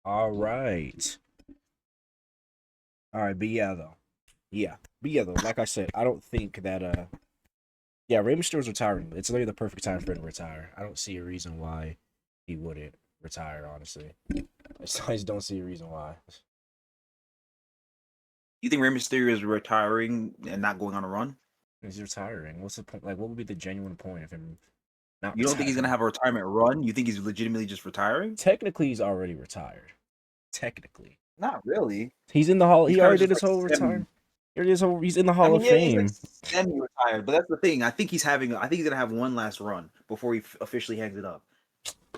All right. All right, but yeah though. Yeah. But yeah though, like I said, I don't think that yeah, Rey Mysterio's retiring. It's literally the perfect time for him to retire. I don't see a reason why he wouldn't retire, honestly. I just don't see a reason why. You think Rey Mysterio is retiring and not going on a run? He's retiring. What's the point? Like, what would be the genuine point of him not You don't think he's gonna retiring? have a retirement run? You think he's legitimately just retiring? Technically, he's already retired. Technically, Not really. he's in the hall. He's He kind already of did just his like whole semi. retire. He's in the I Hall mean, of yeah, he's like Fame. semi-retired, but that's the thing. I think he's having. I think he's gonna have one last run before he officially hangs it up.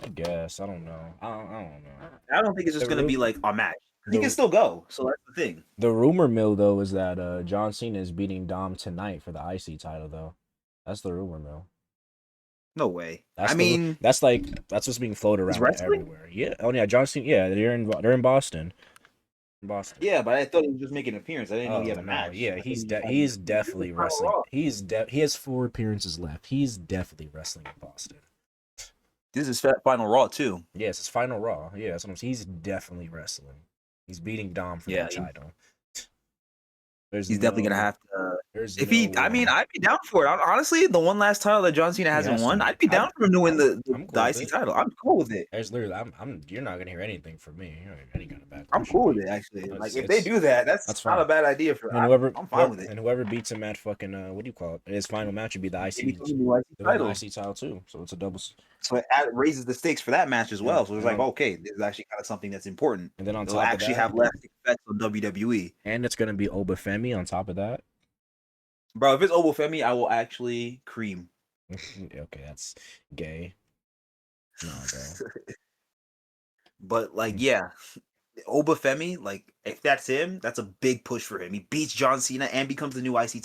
I guess I don't know. I don't know. I don't think it's just The gonna ru- be like a match. He can the still go. So that's the thing. the rumor mill though is that John Cena is beating Dom tonight for the IC title though. That's the rumor mill. No way. I That's the mean, that's what's being floated he's around wrestling. everywhere. Yeah. Oh yeah, John Cena. Yeah, they're in Boston. In Boston. Yeah, but I thought he was just making an appearance. I didn't know he had Oh a no, match. yeah, I thought he is this is definitely Final wrestling. Raw. He has 4 appearances left. He's definitely wrestling in Boston. This is Final Raw too. Yes, it's final Raw. Yeah, that's what he's definitely wrestling. He's beating Dom for Yeah, that title. There's he's definitely gonna no have to. there's If no he, I mean, way. I'd be down for it. Honestly, the one last title that John Cena He hasn't has to won, be. I'd be down for him to win I'm the cool with IC it. title. I'm cool with it. There's literally I'm you're not gonna hear anything from me. You're not gonna hear any kind of I'm backlash from cool with me. it actually. Like if they It's do that, that's that's not a fine. bad idea for. And whoever, I'm fine with it. whoever beats him at fucking what do you call it? His final match would be the They IC, become the new IC to win the title, IC title too. So it's a double. so it raises the stakes for that match as And well. So it's and like, on okay, this is actually kind of something that's important. and then on It'll top of actually that, have lasting effects on WWE. and it's gonna be Obafemi on top of that. Bro, if it's Obafemi, I will actually cream. Okay, that's gay. No, bro. But like, yeah, Obafemi, like if that's him, that's a big push for him. He beats John Cena and becomes the new IC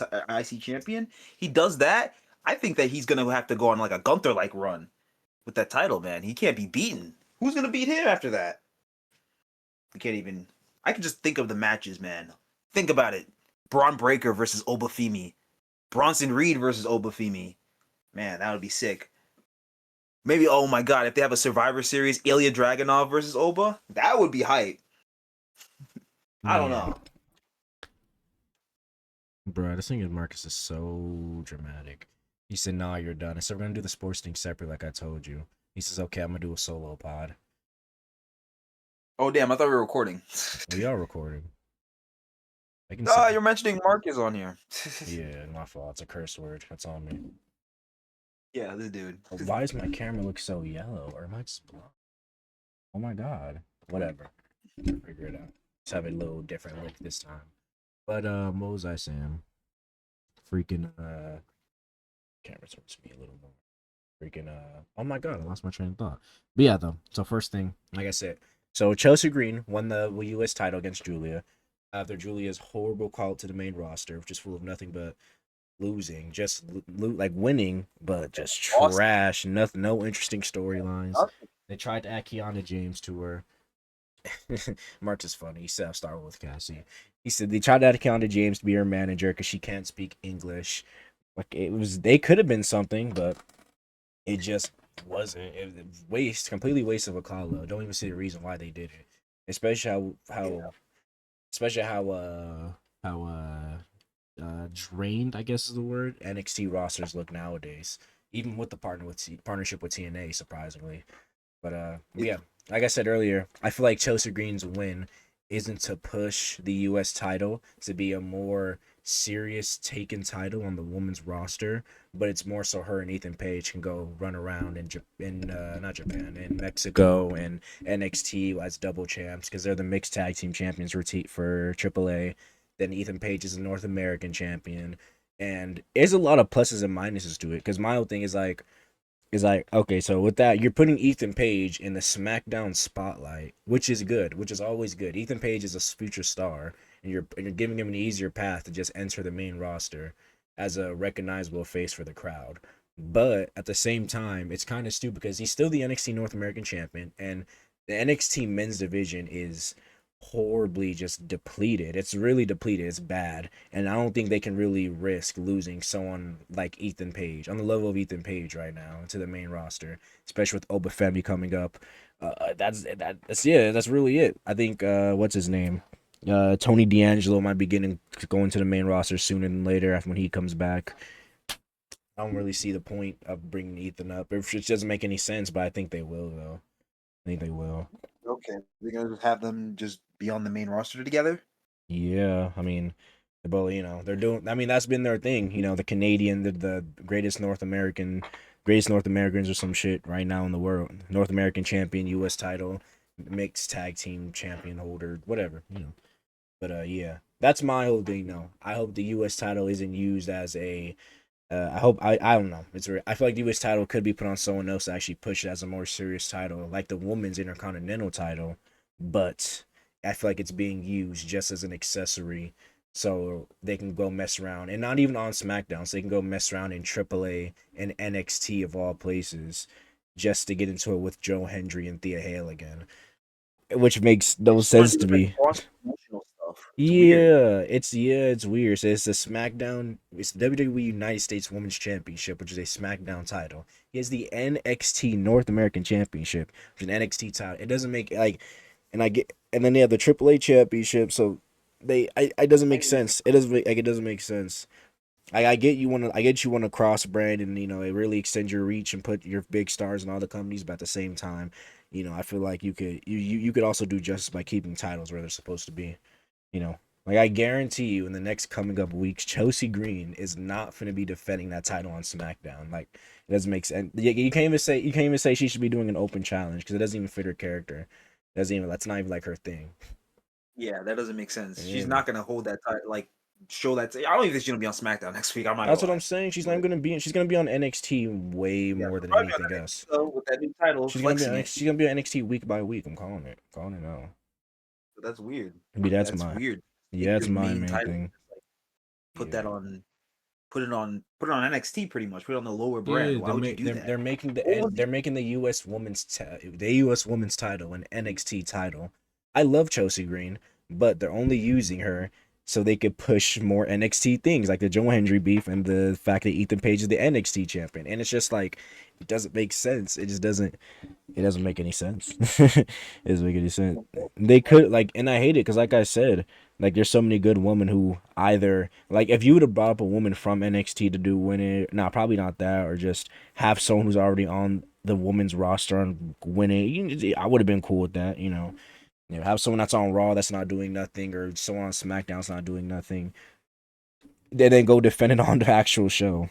champion. He does that. I think that he's gonna have to go on like a Gunther like run with that title, man. He can't be beaten. Who's gonna beat him after that? We can't even. I can just think of the matches, man. Think about it: Braun Breaker versus Obafemi, Bronson Reed versus Obafemi. Man, that would be sick. Maybe, oh my god, if they have a Survivor Series, Ilya Dragunov versus Oba, that would be hype. I don't Man, know. bro, this thing is Marcus is so dramatic. He said, "Nah, you're done." I said, "We're gonna do the sports thing separate, like I told you." He says, "Okay, I'm gonna do a solo pod." Oh damn, I thought we were recording. We are recording. I can say, Ah, you're mentioning Marcus on here. yeah, my fault. It's a curse word. That's on me. Yeah, this dude. Why does my camera look so yellow? Or am I just blind? Oh my god. Whatever. Figure it out. Let's have a little different look this time. But what was I saying? Freaking camera towards me a little more. Freaking oh my god, I lost my train of thought. But yeah though. So first thing, like I said, so Chelsea Green won the US title against Julia after Julia's horrible call to the main roster, which is full of nothing but losing, just like winning, but just Awesome. trash. Nothing, no interesting storylines. They tried to add Kiana James to her. Mark is funny. He said, "I'll start with Cassie." He said they tried to add Kiana James to be her manager because she can't speak English. Like it was, they could have been something, but it just wasn't. It was waste, completely waste of a call. Don't even see the reason why they did it, especially Yeah. how drained, I guess is the word, NXT rosters look nowadays, even with the partnership with TNA, surprisingly. But It, yeah, like I said earlier, I feel like Chelsea Green's win isn't to push the US title to be a more serious taken title on the women's roster, but it's more so her and Ethan Page can go run around in not Japan, in Mexico and NXT as double champs because they're the mixed tag team champions for AAA. Then Ethan Page is a North American champion, and there's a lot of pluses and minuses to it. Because my whole thing is like, okay, so with that, you're putting Ethan Page in the SmackDown spotlight, which is good, which is always good. Ethan Page is a future star, and you're giving him an easier path to just enter the main roster as a recognizable face for the crowd. But at the same time, it's kind of stupid because he's still the NXT North American champion, and the NXT men's division is horribly just depleted. It's really depleted. It's bad. And I don't think they can really risk losing someone like Ethan Page on the level of Ethan Page right now to the main roster, especially with Obafemi coming up. That's really it. I think what's his name? Tony D'Angelo might be going to the main roster sooner than later after when he comes back. I don't really see the point of bringing Ethan up. It just doesn't make any sense, but I think they will though. I think they will. Okay, we're gonna have them just be on the main roster together. Yeah, I mean, but they're doing. I mean, that's been their thing. The Canadian, the greatest North Americans or some shit right now in the world. North American champion, U.S. title, mixed tag team champion holder, whatever. But yeah, that's my whole thing. No, I hope the U.S. title isn't used as a. I don't know. I feel like the U.S. title could be put on someone else to actually push it as a more serious title, like the women's Intercontinental title. But I feel like it's being used just as an accessory, so they can go mess around, and not even on SmackDown, so they can go mess around in AAA and NXT of all places, just to get into it with Joe Hendry and Thea Hale again, which makes They no just want sense to do to like me. cross promotional stuff. It's weird. It's weird. So it's the SmackDown, it's the WWE United States Women's Championship, which is a SmackDown title. He has the NXT North American Championship, which is an NXT title. It doesn't make like, and then they have the AAA Championship. So it doesn't make sense. It doesn't make sense. I get you want to cross brand and it really extend your reach and put your big stars in all the companies, but at the same time, I feel like you could also do justice by keeping titles where they're supposed to be. You know, like I guarantee you, in the next coming up weeks, Chelsea Green is not going to be defending that title on SmackDown. Like it doesn't make sense. You can't even say she should be doing an open challenge because it doesn't even fit her character. That's not even like her thing. Yeah, that doesn't make sense. She's Yeah. not gonna hold that title, like show that. I don't even think she's gonna be on SmackDown next week. I'm not That's gonna what I'm lie. saying. But She's gonna be on NXT way yeah, more she'll than probably be on anything NXT else. though with that new title, flexing it. She's gonna be on NXT week by week. I'm calling it. Calling it now. But that's weird. Maybe That's weird. Take that's your my main main title, thing. like put that Yeah. on, put it on NXT pretty much. Put it on the lower brand. Yeah, Why would you do that? What was they're making the U.S. women's title an NXT title. I love Chelsea Green, but they're only using her so they could push more NXT things like the Joe Hendry beef and the fact that Ethan Page is the NXT champion. And it's just like it doesn't make sense. It doesn't make any sense. It doesn't make any sense. They could and I hate it because, like I said, like there's so many good women who either like if you would have brought up a woman from NXT to do win it, nah, probably not that, or just have someone who's already on the women's roster and win it. I would have been cool with that. Have someone that's on Raw that's not doing nothing, or someone on SmackDown that's not doing nothing. Then go defend it on the actual show.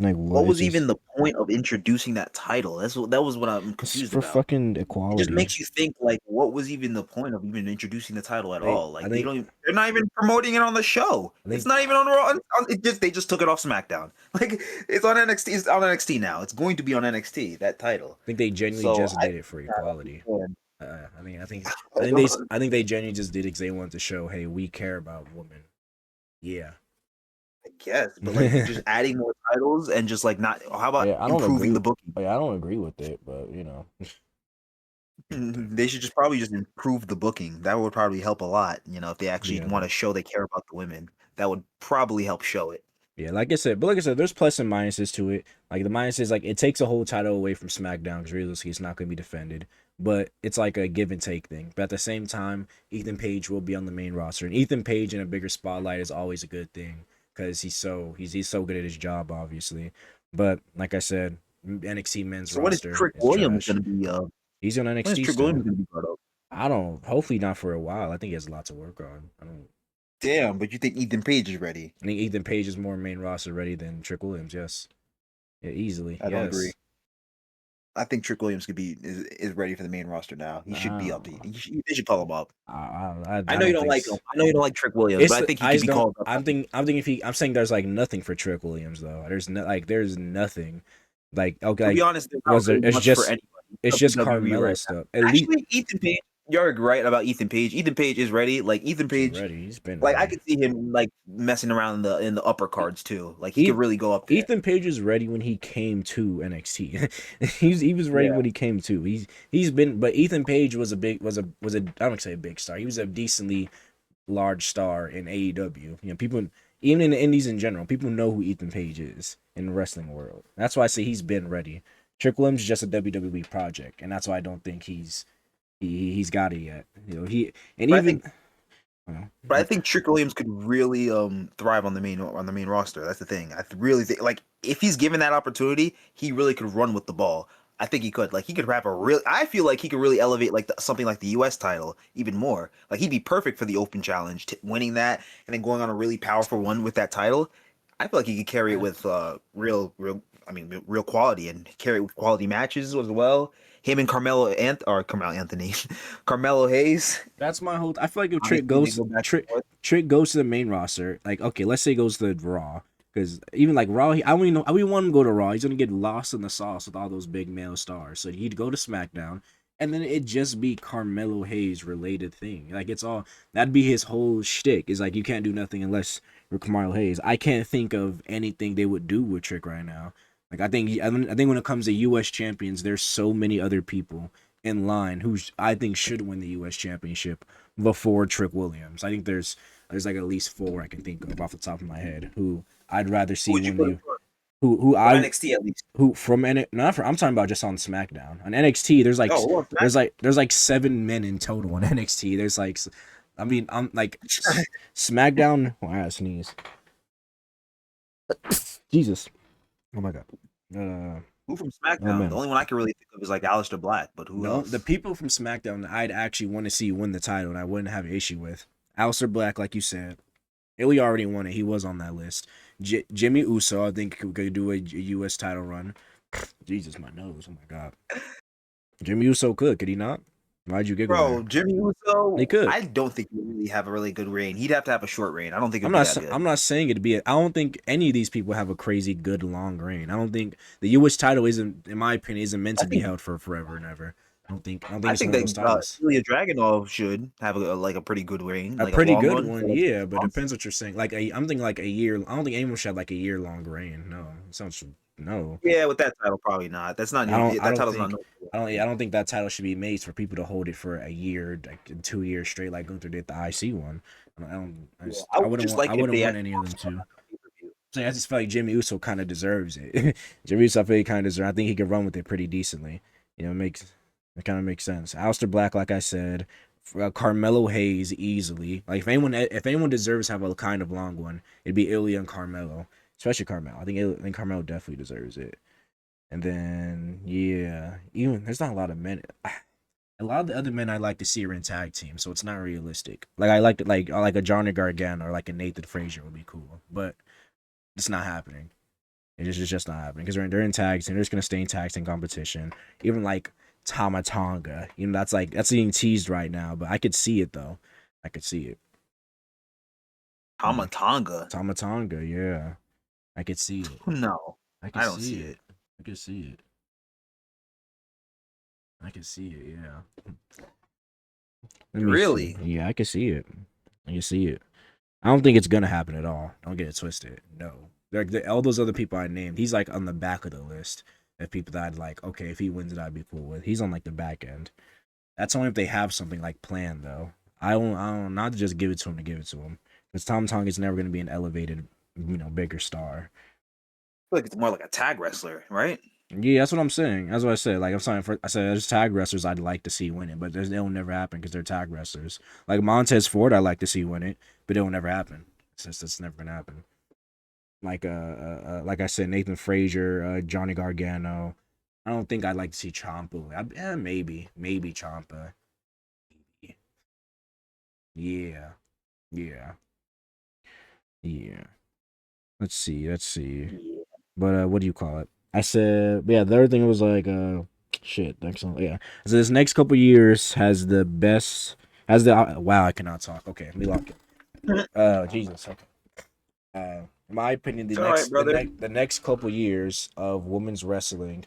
Like what? what It's was just even the point of introducing that title? That was what I'm it's confused for about. fucking It just equality. makes you think like, what was even the point of even introducing the title at They all? I Like think they're not even promoting it on the show. I It's think not even on Raw. They just took it off SmackDown. Like it's on NXT. It's on NXT now. It's going to be on NXT. That title. think they genuinely So just did it for I equality. don't understand. I think they genuinely just did it because they wanted to show, hey, we care about women. Yeah. I guess, but like just adding more titles and just like not. How about Yeah, I don't improving agree. the booking? I don't agree with it, but They should just probably just improve the booking. That would probably help a lot. If they actually yeah, want to show they care about the women, that would probably help show it. yeah. Like I said, there's plus and minuses to it. Like the minuses, like it takes a whole title away from SmackDown because realistically, it's not going to be defended. But it's like a give and take thing. But at the same time, Ethan Page will be on the main roster, and Ethan Page in a bigger spotlight is always a good thing because he's so good at his job, obviously. But like I said, NXT men's So when is roster Trick is Williams trash. gonna be? He's on When is NXT Trick Williams still. gonna be brought up? I don't. Hopefully not for a while. I think he has a lot to work on. I don't. Damn, but you think Ethan Page is ready? I think Ethan Page is more main roster ready than Trick Williams. Yes. Yeah, easily. I don't agree. Yes. I think Trick Williams is ready for the main roster now. He should be up. Nah. They should pull him up. I I know you don't don't think. like him. I know you don't like Trick Williams, but I think he I could just be don't. called up. I'm thinking if he. I'm saying there's like nothing for Trick Williams though. There's nothing. Like okay, To be like honest, there's not was there? really much for anybody It's of just WWE Carmelo right now. stuff. At least Actually, Ethan Page, you're right about Ethan Page. Ethan Page is ready. Like Ethan he's Page, ready. He's been like I ready. could see him like messing around in the upper cards too. Like he could He, really go up there. Ethan Page was ready when he came to NXT. He was ready Yeah. when he came to. He's been, but Ethan Page was a big was a I don't say a big star. He was a decently large star in AEW. People even in the indies in general, people know who Ethan Page is in the wrestling world. That's why I say he's been ready. Trick Williams is just a WWE project, and that's why I don't think he's got it yet. He and But I even think But I think Trick Williams could really thrive on the main roster. That's the thing. I really think like if he's given that opportunity, he really could run with the ball. I think he could. Like he could wrap a real. I feel like he could really elevate like something like the U.S. title even more. Like he'd be perfect for the Open Challenge, winning that and then going on a really powerful one with that title. I feel like he could carry it with real. I mean, real quality and carry it with quality matches as well. Him and Carmelo Anthony, Carmelo Hayes. that's my whole. I feel like if Honestly, they go back and forth. Trick goes to the main roster, like okay, let's say he goes to Raw, because even like Raw, I don't even know. I wouldn't want him to go to Raw. He's gonna get lost in the sauce with all those big male stars. So he'd go to SmackDown, and then it'd just be Carmelo Hayes related thing. Like it's all that'd be his whole shtick. Is like you can't do nothing unless you're Carmelo Hayes. I can't think of anything they would do with Trick right now. Like I think when it comes to U.S. champions, there's so many other people in line who I think should win the U.S. championship before Trick Williams. I think there's like at least four I can think of off the top of my head who I'd rather see Who would you win put the in front? who For I NXT at least. who from not for I'm talking about just on SmackDown. On NXT, Oh, who on there's like 7 men in total on NXT. There's like I mean I'm like SmackDown. Oh, I gotta sneeze. Jesus. Oh my god. Who from Oh SmackDown? The man. only one I can really think of is like Aleister Black, but who No, the else? people from SmackDown I'd actually want to see win the title and I wouldn't have an issue with. Aleister Black, like you said, we already won it. He was on that list. Jimmy Uso, I think, could do a U.S. title run. Jesus, my nose. Oh my god. Jimmy Uso could he not? Why'd you giggle Bro, there? Jimmy They Uso, could. I don't think he really have a really good reign. He'd have to have a short reign. I don't think it'd be that I'm good. not saying it'd be. I don't think any of these people have a crazy good long reign. I don't think the U.S. title isn't, in my opinion, isn't meant I to be think held for forever and ever. I don't think I it's think one of that those titles. Ilya Dragunov should have like a pretty good reign, A like a pretty long good one one, for like yeah, 6 but it months. depends what you're saying. Like I'm thinking like a year. I don't think anyone should have like a year long reign. No, it sounds no. Yeah, with that title, probably not. That's not new. I That don't title's not think known for I long. don't think that title should be made for people to hold it for a year, like 2 years straight, like Gunther did the IC one. Yeah, I would just I like if wouldn't they want actually any of them boxed him to. out on pay-per-view. So I just feel like Jimmy Uso kind of deserves it. Jimmy Uso, I feel he kind of deserves. I think he could run with it pretty decently. It kind of makes sense. Aleister Black, like I said, Carmelo Hayes easily. Like if anyone deserves to have a kind of long one, it'd be Ilya and Carmelo, especially Carmelo. I think Carmelo definitely deserves it. And then yeah, even there's not a lot of men. A lot of the other men I like to see are in tag teams, so it's not realistic. Like I like a Johnny Gargano or like a Nathan Frazier would be cool, but it's not happening. It's just not happening because they're in tags and they're just gonna stay in tags in competition. Even like Tama Tonga, that's being teased right now, but I could see it though. I could see it. Mm. Tamatonga. Tama Tonga, yeah, I could see it. No, I could I don't see see it. it. I could see it. I could see it. Yeah. Let me see. Really? Yeah, I can see it. I can see it. I don't think it's gonna happen at all. Don't get it twisted. No, like all those other people I named, he's like on the back of the list of people that I'd like. Okay, if he wins it, I'd be cool with. He's on like the back end. That's only if they have something like planned though. I don't not to just give it to him to give it to him. Because Tom Tong is never gonna be an elevated, bigger star. I feel like it's more like a tag wrestler, right? Yeah, that's what I'm saying. That's what I said. Like I'm saying, I said there's tag wrestlers I'd like to see win it, but they'll never happen because they're tag wrestlers. Like Montez Ford, I like to see win it, but it'll never happen. It's never gonna happen. Like I said, Nathan Frazier, Johnny Gargano. I don't think I'd like to see Ciampa. Maybe Ciampa. Yeah, yeah, yeah. Let's see. Yeah. But what do you call it? I said, yeah. The other thing was like, shit. Excellent. Yeah. So this next couple years has the best. Has the wow. I cannot talk. Okay, let me lock it. Jesus. Okay. In my opinion, It's all right, brother. the next couple years of women's wrestling,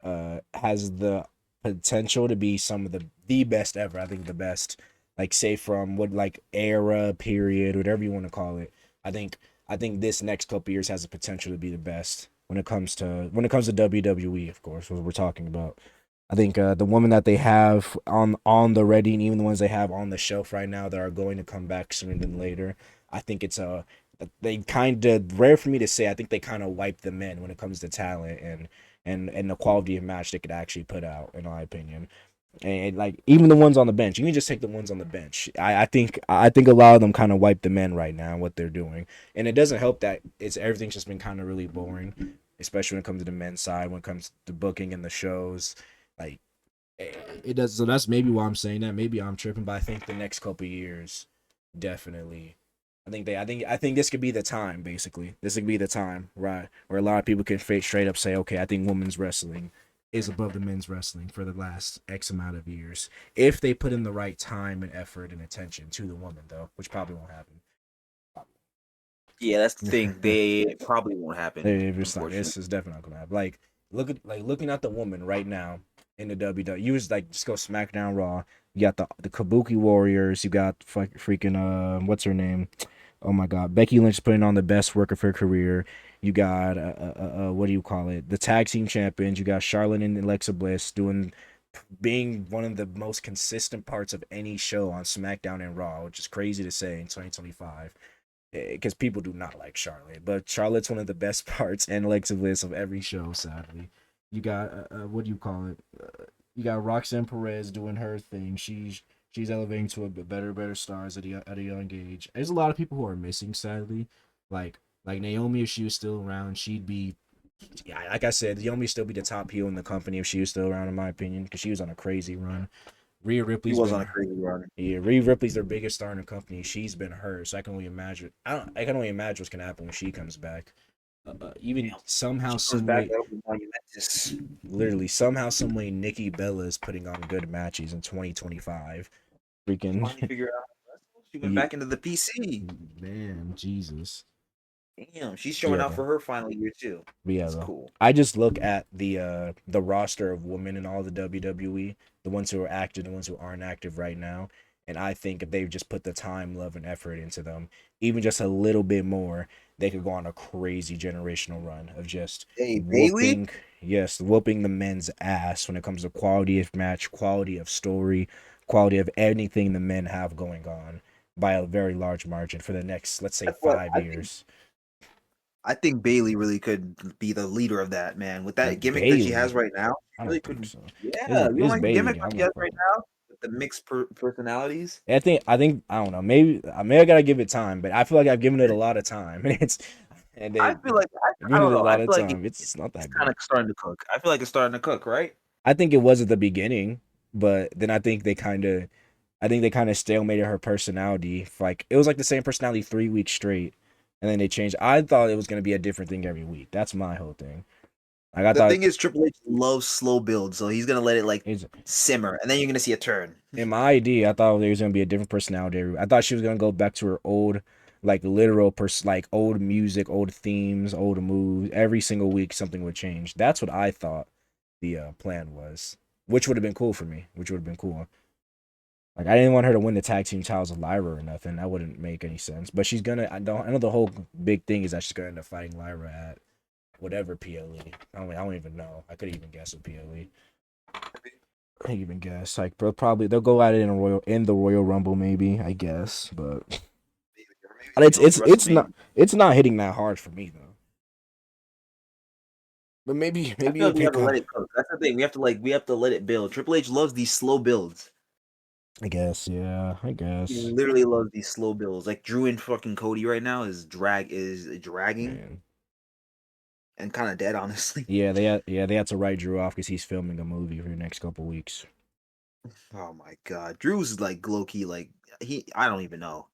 has the potential to be some of the best ever. I think the best, like say from what like era period, whatever you want to call it. I think I think this next couple years has the potential to be the best when it comes to WWE, of course, what we're talking about. I think the women that they have on the ready, and even the ones they have on the shelf right now that are going to come back sooner than later. I think it's a they kind of rare for me to say. I think they kind of wipe the men when it comes to talent, and and the quality of match they could actually put out, in my opinion. And like even the ones on the bench, you can just take the ones on the bench. I think a lot of them kind of wipe the men right now what they're doing, and it doesn't help that it's everything's just been kind of really boring, especially when it comes to the men's side, when it comes to booking and the shows. Like it does. So that's maybe why I'm saying that. Maybe I'm tripping, but I think the next couple years, definitely. I think this could be the time. Basically, this could be the time, right, where a lot of people can straight up say, okay, I think women's wrestling is above the men's wrestling for the last X amount of years. If they put in the right time and effort and attention to the woman, though, which probably won't happen. Yeah, that's the thing. They probably won't happen, If it's not, unfortunately. this is definitely not gonna happen. Looking at the woman right now in the WWE. You was like just go SmackDown Raw. You got the Kabuki Warriors. You got freaking what's her name? Oh my God, Becky Lynch putting on the best work of her career. You got what do you call it? The tag team champions. You got Charlotte and Alexa Bliss being one of the most consistent parts of any show on SmackDown and Raw, which is crazy to say in 2025 because people do not like Charlotte. But Charlotte's one of the best parts and Alexa Bliss of every show. Sadly, you got what do you call it? You got Roxanne Perez doing her thing. She's elevating to a better stars at a young age. There's a lot of people who are missing, sadly. Like Naomi, if she was still around, she'd be. Yeah, like I said, Naomi still be the top heel in the company if she was still around, in my opinion, because she was on a crazy run. Rhea He Ripley's was on been a crazy run. yeah, Rhea Ripley's their biggest star in the company. She's been hurt, so I can only imagine. I can only imagine what's gonna happen when she comes back. Even Damn. somehow, She comes some back, way, that'll be monumentous. literally somehow, some way, Nikki Bella is putting on good matches in 2025. Freaking Finally figure out how to wrestle. She went yeah, back into the PC. man, Jesus. Damn, she's showing Yeah, out though. for her final year too. But yeah, That's though. cool. I just look at the roster of women in all the WWE, the ones who are active, the ones who aren't active right now, and I think if they just put the time, love, and effort into them, even just a little bit more, they could go on a crazy generational run of just Hey, Bailey. whooping, yes, whooping the men's ass when it comes to quality of match, quality of story, quality of anything the men have going on by a very large margin for the next, let's say, That's what 5 years. I think Bailey really could be the leader of that, man. With that gimmick that she has Bailey. right now, I she really don't think could. so. Yeah, you don't Is like the Bailey? gimmick I'm that she not has right fucking. now with the mixed personalities. I think I don't know. Maybe I gotta give it time, but I feel like I've given it a lot of time, and I then feel like I've I given don't it a know. I lot of feel like time. It's not it's that kind good. of starting to cook. I feel like it's starting to cook, right? I think it was at the beginning, but then I think they kind of stalemated her personality. Like it was like the same personality 3 weeks straight, and then they changed. I thought it was gonna be a different thing every week. That's my whole thing. Like I The thought thing is, Triple H loves slow build, so he's gonna let it like it's simmer, and then you're gonna see a turn. in my idea, I thought there was gonna be a different personality. I thought she was gonna go back to her old, like literal like old music, old themes, old moves. Every single week, something would change. That's what I thought the plan was, which would have been cool for me. Which would have been cool. Like I didn't want her to win the tag team titles of Lyra or nothing. That wouldn't make any sense. But she's gonna. I know the whole big thing is that she's gonna end up fighting Lyra at whatever PLE. I don't even know. I couldn't even guess what PLE. I can't even guess. Like probably they'll go at it in the Royal Rumble maybe, I guess. But Or maybe it's something else it's for it's WrestleMania. not it's not hitting that hard for me though. But maybe I maybe feel you'll like we have pick to let up. it cook. That's the thing. We have to let it build. Triple H loves these slow builds. I guess, yeah, I He guess. literally loves these slow builds. Like Drew and fucking Cody right now is dragging Man. and kind of dead, honestly. Yeah, they had to write Drew off because he's filming a movie for the next couple weeks. Oh my god, Drew's like low key. Like I don't even know.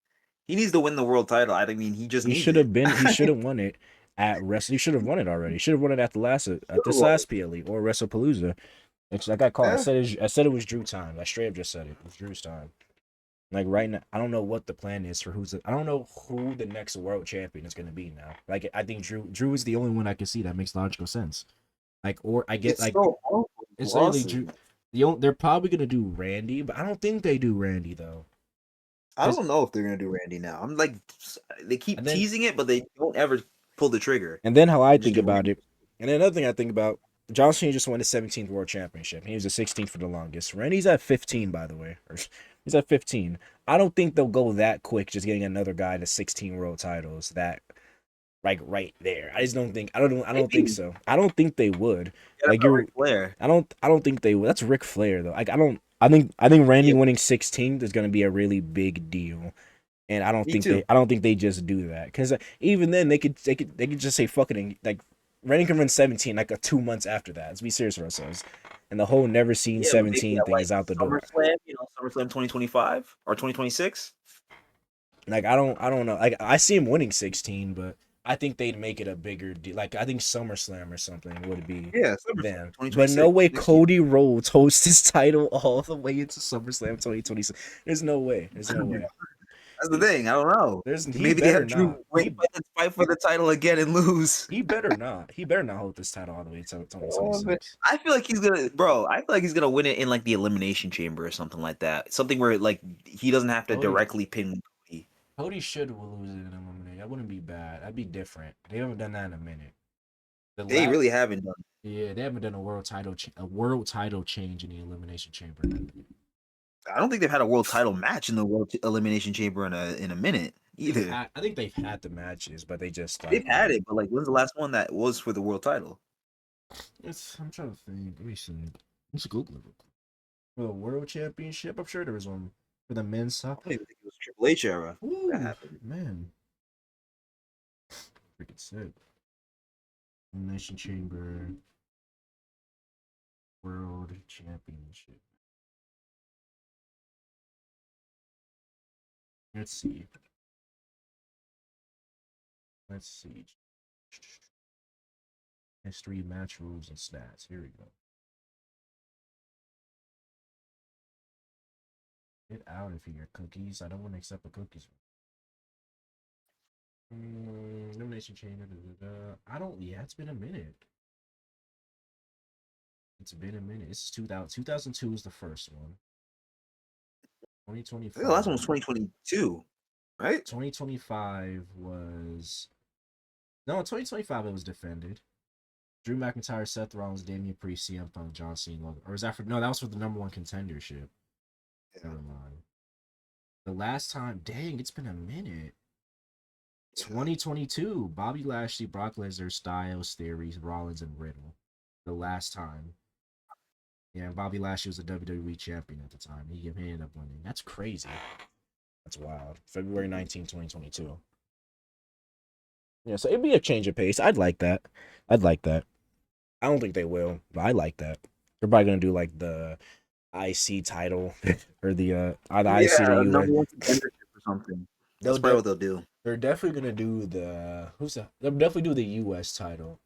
He needs to win the world title. I mean, he just He needs should it. have been. He should have won it at Wrestle. He should have won it already. He should have won it at this Sure. last PLE or WrestlePalooza. It's like I called. Yeah. I said it was Drew time. I straight up just said it. It was Drew's time. Like right now, I don't know what the plan is for I don't know who the next world champion is gonna be now. Like I think Drew is the only one I can see that makes logical sense. Like or I get It's like so awful. it's literally Losses. Drew. They're probably gonna do Randy, but I don't think they do Randy though. I Cause don't know if they're gonna do Randy now. I'm like, they and keep then teasing it, but they don't ever pull the trigger. and then how I They just think do about Randy. it, and then another thing I think about, John Cena just won his 17th world championship. He was the 16th for the longest. Randy's at 15, by the way. He's at 15. I don't think they'll go that quick, just getting another guy to 16 world titles. That like right there. I just don't think I don't think Maybe so. I don't think they would. get Like about you're Ric Flair. I don't think they would. That's Ric Flair though. Like I think Randy Yeah, winning 16th is gonna be a really big deal. And me too. I don't think they just do that. Because even then they could just say fuck it and like Randy can run 17 like a 2 months after that. Let's be serious for ourselves. And the whole never seen Yeah, but maybe 17 at thing like is out the door. SummerSlam, SummerSlam 2025 or 2026. Like I don't know. Like I see him winning 16, but I think they'd make it a bigger deal. Like I think SummerSlam or something would be Yeah, SummerSlam then. But no 2026 way next year. Cody Rhodes hosts his title all the way into SummerSlam 2026. There's no way. There's no way. That's the thing. I don't know. He Maybe they better have not. Drew fight for the title again and lose. He better not. He better not hold this title all the way to Oh, man. 2026. I feel like he's gonna, bro. I feel like he's gonna win it in like the elimination chamber or something like that. Something where like he doesn't have to Cody directly pin Cody. Cody should lose it in elimination. That wouldn't be bad. That'd be different. They haven't done that in a minute. The They last really haven't done. Yeah, they haven't done a world title change in the elimination chamber. I don't think they've had a world title match in the world elimination chamber in a minute either. I think they've had the matches, but they just They've like had it, but like, when's the last one that was for the world title? I'm trying to think. Let me see. Let's Google it real quick. For the world championship, I'm sure there was one for the men's I side. don't even think it was Triple H era that Ooh, happened. man, freaking sick. Elimination chamber world championship. Let's see. Let's see. History, match rules, and stats. Here we go. Get out of here, cookies. I don't want to accept the cookies. Elimination chamber. I don't. Yeah, it's been a minute. It's been a minute. It's 2000. 2002 is the first one. I think the last one 2025. was 2022, right? 2025 was no. 2025 it was defended. Drew McIntyre, Seth Rollins, Damian Priest, CM Punk, John Cena, Logan. Or is that for no? That was for the number one contendership. Yeah. Never mind. The last time, dang, it's been a minute. 2022, Bobby Lashley, Brock Lesnar, Styles, Theory, Rollins, and Riddle. The last time. Yeah, and Bobby Lashley was the WWE champion at the time. He ended up winning. That's crazy. That's wild. February 19th, 2022. Yeah, so it'd be a change of pace. I'd like that. I'd like that. I don't think they will, but I like that. They're probably gonna do like the IC title or the IC Yeah, to US. number one contendership or something. They'll That's probably de- what they'll do. they're definitely gonna do they'll definitely do the US title.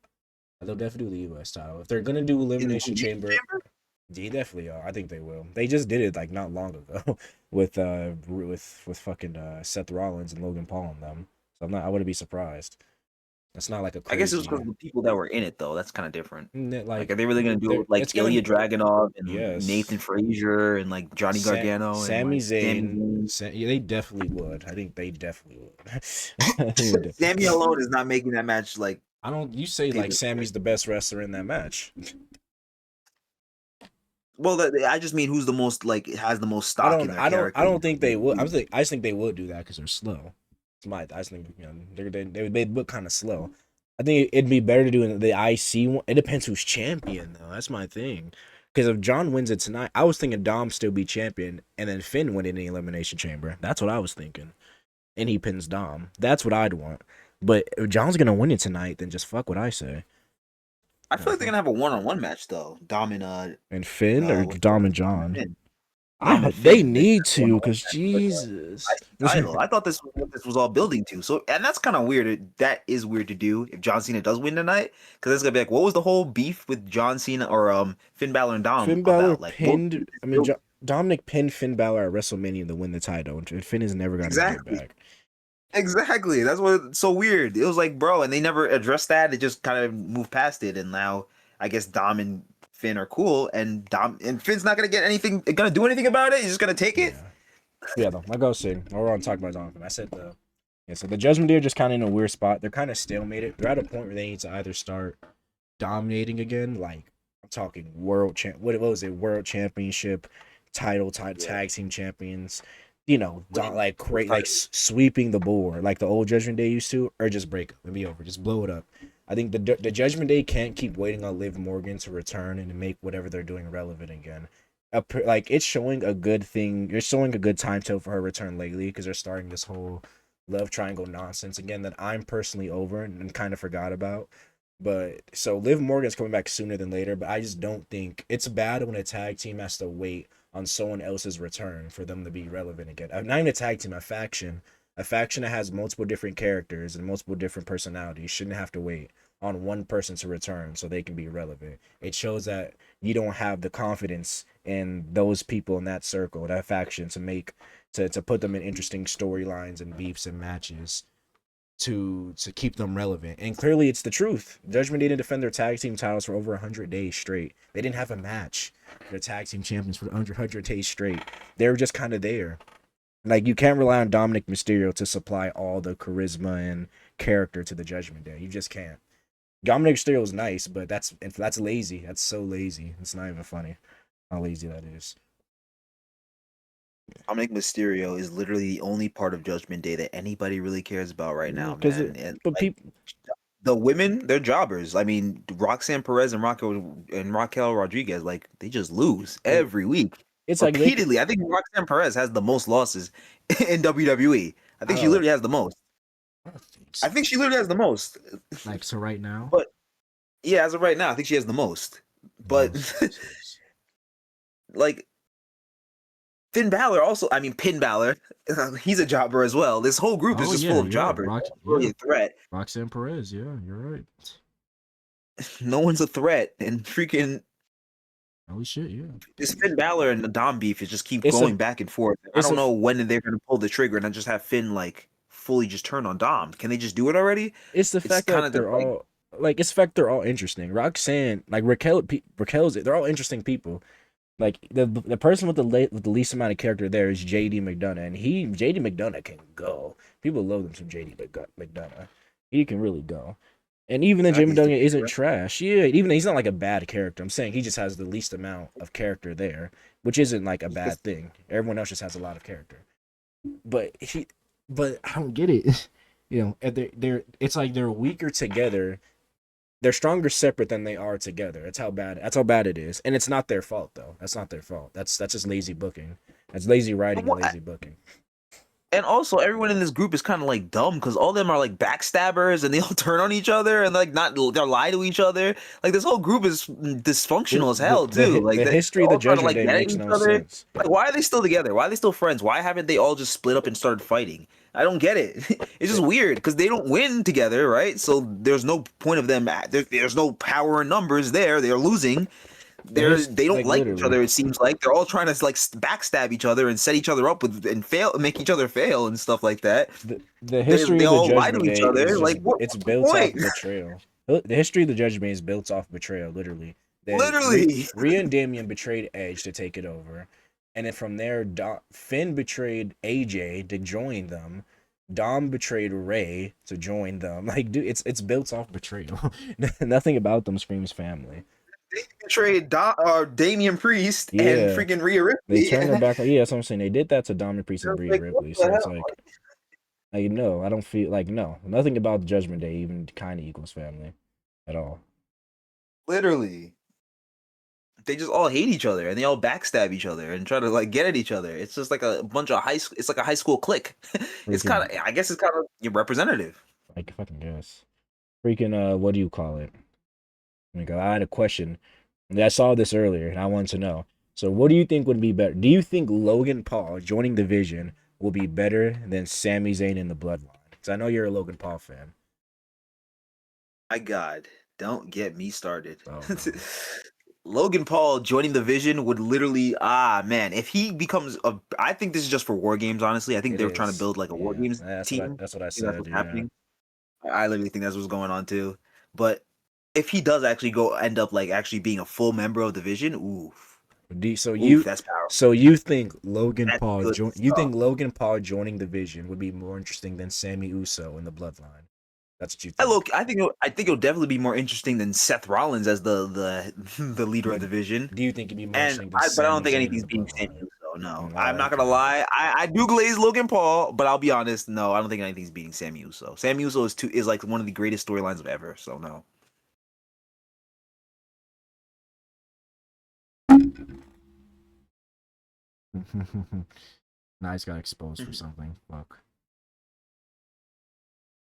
They'll definitely do the US title. If they're gonna do In the Elimination Elimination Chamber, Chamber? they definitely are. I think they will. They just did it like not long ago with fucking Seth Rollins and Logan Paul and them. So I wouldn't be surprised. That's not like a I guess it was because crazy of the people that were in it, though. That's kind of different. Like, like are they really gonna do it with like it's gonna Ilya Dragunov and yes. Nathan Frazier and like Johnny Gargano and Sami like Sami Zayn, Zayn? Yeah, they definitely would. I think they definitely would. They would Sami alone is not making that match like I don't. You say like paper. Sammy's the best wrestler in that match. Well, I just mean who's the most like has the most I stock don't. in their I don't. I character. don't think they would. I just think they would do that because they're slow. It's my. I just think they look kind of slow. I think it'd be better to do the IC one. It depends who's champion though. That's my thing. Because if John wins it tonight, I was thinking Dom still be champion and then Finn win in the elimination chamber. That's what I was thinking. And he pins Dom. That's what I'd want. But if John's gonna win it tonight, then just fuck what I say. I feel like they're gonna have a one-on-one match though. Dom And Finn or what's Dom and Dom and John. Finn. Dom and They Finn. They're need gonna have a to, one-on-one cause match for the Jesus. IC title. I thought this was what this was all building to. So, and that's kind of weird. That is weird to do if John Cena does win tonight, because it's gonna be like, what was the whole beef with John Cena or Finn Balor and Dom Finn Balor about? Like, what was pinned. this I mean, build- Dominic pinned Finn Balor at WrestleMania to win the title, and Finn has never gotten to get exactly, back. exactly. That's what it's so weird. It was like, bro, and they never addressed that. It just kind of moved past it, and now I guess Dom and Finn are cool, and Dom and Finn's not gonna do anything about it. He's just gonna take it. Yeah, though. I go see. We're on talk about Donovan. I said so the Judgment Day are just kind of in a weird spot. They're kind of stalemated. They're at a point where they need to either start dominating again, like I'm talking world champ. What was it? World championship, title, tag team champions. don't winning like those create like titles. sweeping the board like the old Judgment Day used to, or just break up and be over, just blow it up. I think the Judgment Day can't keep waiting on Liv Morgan to return and to make whatever they're doing relevant again. Like it's showing a good thing. You're showing a good timetable for her return lately because they're starting this whole love triangle nonsense again that I'm personally over and kind of forgot about. But so Liv Morgan's coming back sooner than later, but I just don't think it's bad when a tag team has to wait on someone else's return for them to be relevant again. Not even a tag team, a faction that has multiple different characters and multiple different personalities shouldn't have to wait on one person to return so they can be relevant. It shows that you don't have the confidence in those people in that circle, that faction, to put them in interesting storylines and beefs and matches to keep them relevant. And clearly it's the truth. Judgment Day didn't defend their tag team titles for over 100 days straight. They didn't have a match for the tag team champions for 100 days straight. They were just kind of there. Like you can't rely on Dominic Mysterio to supply all the charisma and character to the Judgment Day. You just can't. Dominic Mysterio is nice, but that's lazy. That's so lazy. It's not even funny how lazy that is. Dominic Mysterio is literally the only part of Judgment Day that anybody really cares about right now, Because man. And but like people, the women, they're jobbers. I mean, Roxanne Perez and Raquel Rodriguez, like they just lose every week, it's like they could. repeatedly. I think Roxanne Perez has the most losses in WWE. I I think she don't. literally has the most. I don't think I so. think she literally has the most. Like so, right now. But yeah, as of right now, I think she has the most. But like Finn Balor also, I mean, Pin Balor, he's a jobber as well. This whole group is Oh just yeah, full of yeah, jobbers. No one's really a threat. Roxanne Perez. Yeah, you're right. No one's a threat. And freaking Holy shit, yeah. this Finn Balor and the Dom beef is just keep It's a going back and forth. I it's don't a know when they're going to pull the trigger and then just have Finn like fully just turn on Dom. Can they just do it already? it's the It's fact kind that of they're like all like it's the fact they're all interesting. Roxanne, like Raquel's, they're all interesting people. Like the person with with the least amount of character there is JD McDonough, and JD McDonough can go. People love them some JD McDonough. He can really go. And even then, Jim exactly Duggan isn't trash. Yeah, even he's not like a bad character. I'm saying he just has the least amount of character there, which isn't like a bad thing. Everyone else just has a lot of character. But but I don't get it. It's like they're weaker together. They're stronger separate than they are together. That's how bad it is. And it's not their fault though. That's not their fault. That's just lazy booking. That's lazy writing and lazy booking. and also everyone in this group is kind of like dumb because all of them are like backstabbers and they all turn on each other and like not they'll lie to each other. Like this whole group is dysfunctional as hell too. Like The they're history of the all trying to Judgment like Day get at makes each no other. sense. Like why are they still together? Why are they still friends? Why haven't they all just split up and started fighting? I don't get it. It's just weird because they don't win together, right? So there's no point of them. There's no power in numbers there. They're losing. They don't like each Literally. other. It seems like they're all trying to like backstab each other and set each other up with and fail, make each other fail and stuff like that. The history They of the all lie Judgment to each Day is other. just Like it's what's the built off point? betrayal. The history of the Judgment Day is built off betrayal, literally. Literally, Rhea and Damian betrayed Edge to take it over, and then from there, Finn betrayed AJ to join them. Dom betrayed Ray to join them. Like, dude, it's built off betrayal. Nothing about them screams family. they betrayed Damian Priest and Yeah, freaking Rhea they Ripley. turned their back. Yeah, that's what I'm saying. They did that to Dominic Priest and Rhea Like what Ripley. the So it's hell? like no, I don't feel like no, nothing about the Judgment Day even kind of equals family at all. Literally, they just all hate each other and they all backstab each other and try to like get at each other. It's just like a bunch of high. It's like a high school clique. It's kind Freaking of. I guess it's kind of representative. like fucking guess. Freaking what do you call it? Like I had a question. I saw this earlier and I wanted to know. So what do you think would be better? Do you think Logan Paul joining the Vision will be better than Sami Zayn in the Bloodline? Because I know you're a Logan Paul fan. My God, don't get me started. Oh no. Logan Paul joining the Vision would literally man, if he becomes a I think this is just for war games, honestly. I think It they were trying to is. build like a war Yeah. games team. That's what I I think that's said. what's Yeah. happening. I literally think that's what's going on too. But if he does actually go end up like actually being a full member of the Vision, oof. Oof, that's powerful. So you think Logan That's Paul good you stuff. think Logan Paul joining the Vision would be more interesting than Sammy Uso in the Bloodline? That's what you I think. look, I think it'll definitely be more interesting than Seth Rollins as the the leader of But the Vision. do you think it'd be more And interesting than but I don't Sami think Zayn in anything's the being Sammy Bloodline? Uso. No, Oh, I'm not gonna okay. lie. I do glaze Logan Paul, but I'll be honest. No, I don't think anything's beating Sammy Uso. Sammy Uso is like one of the greatest storylines of ever. So no. Nice got exposed for something. Fuck.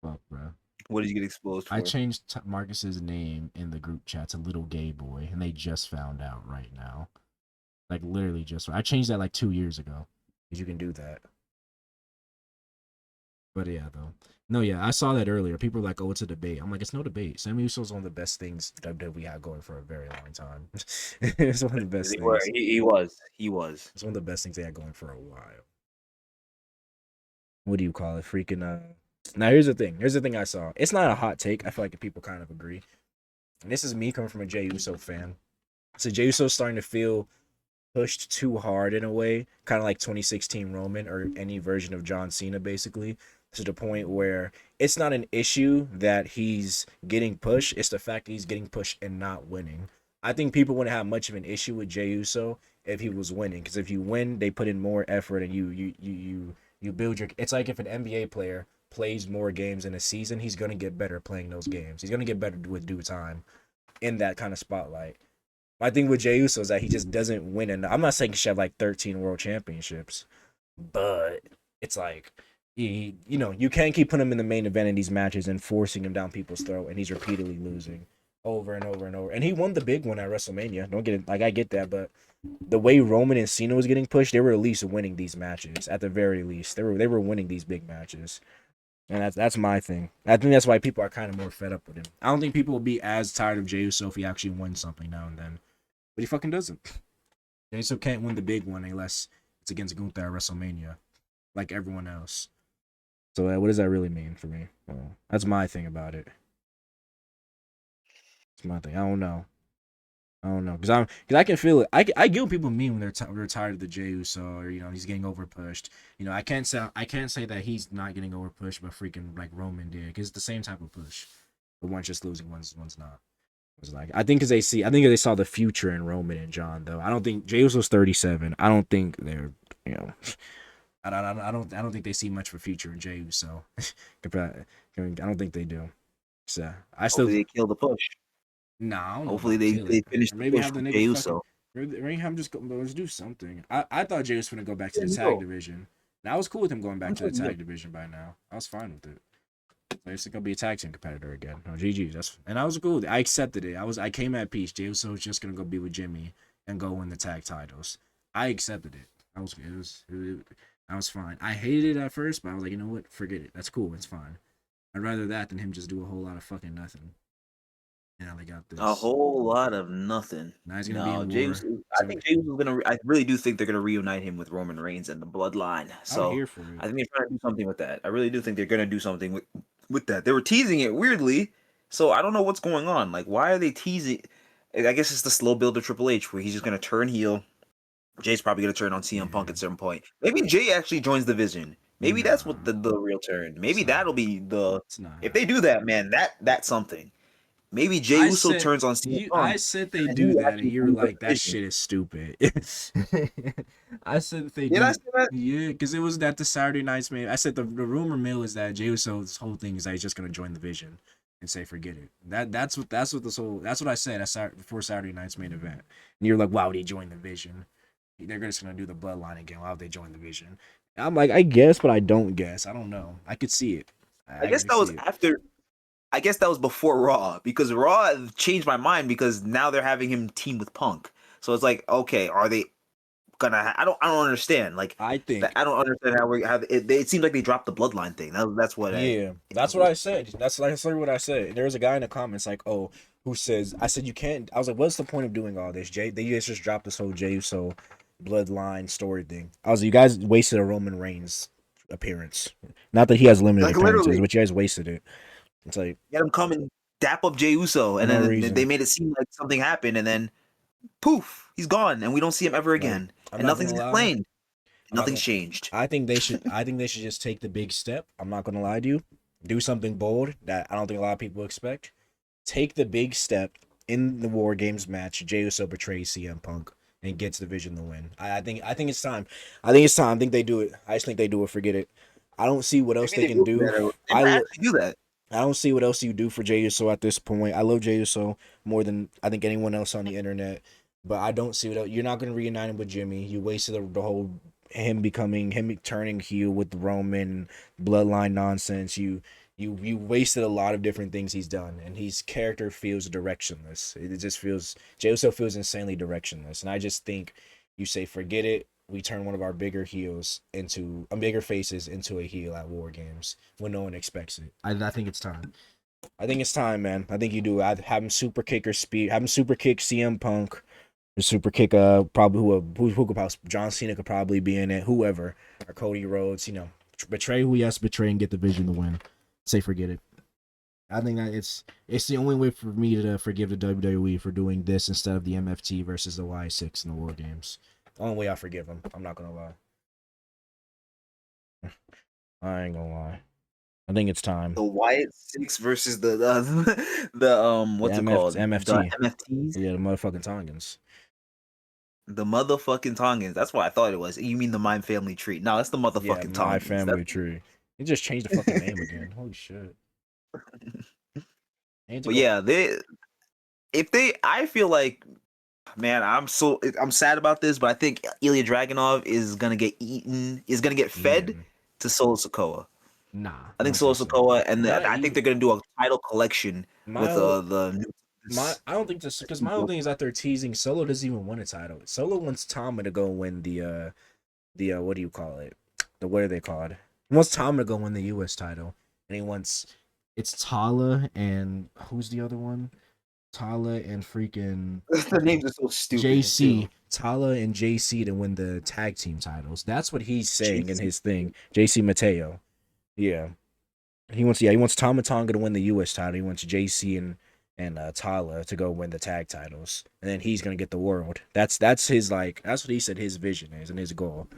Fuck, bro. What did you get exposed I for? changed Marcus's name in the group chat to Little Gay Boy, and they just found out right now. Like literally just. I changed that like 2 years ago. You can do that. But yeah, though. No, yeah, I saw that earlier. People were like, "Oh, it's a debate." I'm like, "It's no debate." Sammy Uso's one of the best things WWE had going for a very long time. It's one of the best They were. things. He was. He was. It's one of the best things they had going for a while. What do you call it? Freaking Now here's the thing. Here's the thing I saw. It's not a hot take. I feel like people kind of agree. And this is me coming from a Jey Uso fan. So Jey Uso's starting to feel pushed too hard in a way, kind of like 2016 Roman or any version of John Cena, basically, to the point where it's not an issue that he's getting pushed. It's the fact that he's getting pushed and not winning. I think people wouldn't have much of an issue with Jey Uso if he was winning, because if you win, they put in more effort and you build your. It's like if an NBA player plays more games in a season, he's gonna get better playing those games. He's gonna get better with due time in that kind of spotlight. My thing with Jey Uso is that he just doesn't win enough. I'm not saying he should have like 13 world championships, but it's like you can't keep putting him in the main event in these matches and forcing him down people's throat, and he's repeatedly losing over and over and over. And he won the big one at WrestleMania. Don't get it, like I get that, but the way Roman and Cena was getting pushed, they were at least winning these matches. At the very least, they were winning these big matches. And that's my thing. I think that's why people are kind of more fed up with him. I don't think people will be as tired of Jey Uso if he actually wins something now and then. But he fucking doesn't. Jey Uso can't win the big one unless it's against Gunther at WrestleMania, like everyone else. So what does that really mean for me? Well, that's my thing about it. It's my thing. I don't know. Because I can feel it. I get what people mean when they're tired of the Jey Uso, or he's getting over pushed. I can't say that he's not getting over pushed, but freaking like Roman did, because it's the same type of push, but one's just losing, one's not. It's like I think because they saw the future in Roman and John, though. I don't think Jey Uso's 37. I don't think they're you know. I don't think they see much for future in Jey Uso. I don't think they do. So I still. Hopefully they kill the push. Nah, I don't know Hopefully about kill they it. finish Or the maybe push have the with nigga Jey fucking. Uso. Maybe have him just go. Let's do something. I thought Jey was gonna go back to Yeah, the tag no. division. And I was cool with him going back to the Yeah. tag division by now. I was fine with it. So he's gonna be a tag team competitor again. No, GG. And I was cool with it. I accepted it. I came at peace. Jey Uso was just gonna go be with Jimmy and go win the tag titles. I accepted it. I was fine. I hated it at first, but I was like, you know what? Forget it. That's cool. It's fine. I'd rather that than him just do a whole lot of fucking nothing. Yeah, they got A this. whole lot of nothing. Now he's gonna be No, in war. I think James is gonna. I really do think they're gonna reunite him with Roman Reigns and the Bloodline. I'm So here for I it. think they're trying to do something with that. I really do think they're gonna do something with that. They were teasing it weirdly, so I don't know what's going on. Like, why are they teasing? I guess it's the slow build of Triple H, where he's just gonna turn heel. Jay's probably gonna turn on CM Punk Yeah. at some point. Maybe Jay actually joins the Vision. Maybe that's what Nah, the real turn. Maybe it's not that'll be happening. the. It's not If they happening. do that, man, that's something. Maybe Jey I Uso said turns on CM I Punk, said they and do he that, and actually you were joins the like, "That Vision. shit is stupid." I said that they Did I do. say that? Yeah, because it was that the Saturday Night's Main. I said the rumor mill is that Jey Uso's whole thing is that he's just gonna join the Vision and say forget it. That's what I said before Saturday Night's Main event. And you're like, "Why would he join the Vision? They're just gonna do the Bloodline again. Why would they join the Vision?" I'm like, I guess, but I don't guess. I don't know. I could see it. I I guess could that was see it. after. I guess that was before Raw because Raw changed my mind because now they're having him team with Punk. So it's like, okay, are they gonna? I don't understand. Like I that, think. I don't understand how we have it. It seems like they dropped the Bloodline thing. That's what I. Yeah, that's what I said. That's literally what I said. There was a guy in the comments like, "Oh, who says?" I said, "You can't." I was like, "What's the point of doing all this, Jay? They just dropped this whole Jey Uso bloodline story thing." I was like, "You guys wasted a Roman Reigns appearance. Not that he has limited Like appearances, literally, but you guys wasted it. It's like get him come and dap up Jey Uso, for and no then they reason. made it seem like something happened, and then poof, he's gone, and we don't see him ever Like, again, I'm and not nothing's gonna lie. explained. I'm not Nothing's gonna. changed. I think they should. I think they should just take the big step. I'm not gonna lie to you. Do something bold that I don't think a lot of people expect. Take the big step in the War Games match. Jey Uso betrays CM Punk and gets the Vision the win. I think it's time. I think it's time. I think they do it. I just think they do it. Forget it. I don't see what else Maybe they they can will do do. that. They I might lo- actually do that. I don't see what else you do for Jey Uso at this point. I love Jey Uso more than I think anyone else on the internet, but I don't see what else. You're not going to reunite him with Jimmy. You wasted the whole him turning heel with the Roman bloodline nonsense. You wasted a lot of different things he's done, and his character feels directionless. It just feels Jey Uso feels insanely directionless, and I just think you say forget it. We turn one of our bigger heels into a bigger faces into a heel at War Games when no one expects it. I think it's time. I think it's time, man. I think you do. I'd have him super kick or speed. Have him super kick CM Punk. Or super kick probably who could possibly John Cena could probably be in it. Whoever or Cody Rhodes. Betray who he has to betray and get the Vision to win. Say forget it. I think that it's the only way for me to forgive the WWE for doing this instead of the MFT versus the Y6 in the War Games. The only way I forgive them. I'm not gonna lie. I ain't gonna lie. I think it's time. The Wyatt Six versus the what's it called? The MFT. MFTs, Yeah, the motherfucking Tongans. the motherfucking Tongans. That's what I thought it was. You mean the Mind Family Tree? No, it's the Yeah, motherfucking my Tongans. family tree. He just changed the fucking name again. Holy shit. I need to But go. yeah, I feel like, man, I'm sad about this, but I think Ilya Dragunov is gonna get eaten, is gonna get fed Eaton. to Solo Sikoa. Nah, I I think don't Solo think so. Sikoa, and Not I think even they're gonna do a title collection my with whole the new. I don't think this because my whole thing is that they're teasing Solo doesn't even win a title. Solo wants Tama to go win the what do you call it? The what are they called? He wants Tama to go win the US title. And he wants it's Tala and who's the other one? Tala and freaking The names are so stupid JC. too. Tala and JC to win the tag team titles. That's what he's saying in JC. his thing. JC Mateo. Yeah. He wants Tama Tonga to win the US title. He wants JC and Tala to go win the tag titles. And then he's gonna get the world. That's his that's what he said his vision is and his goal.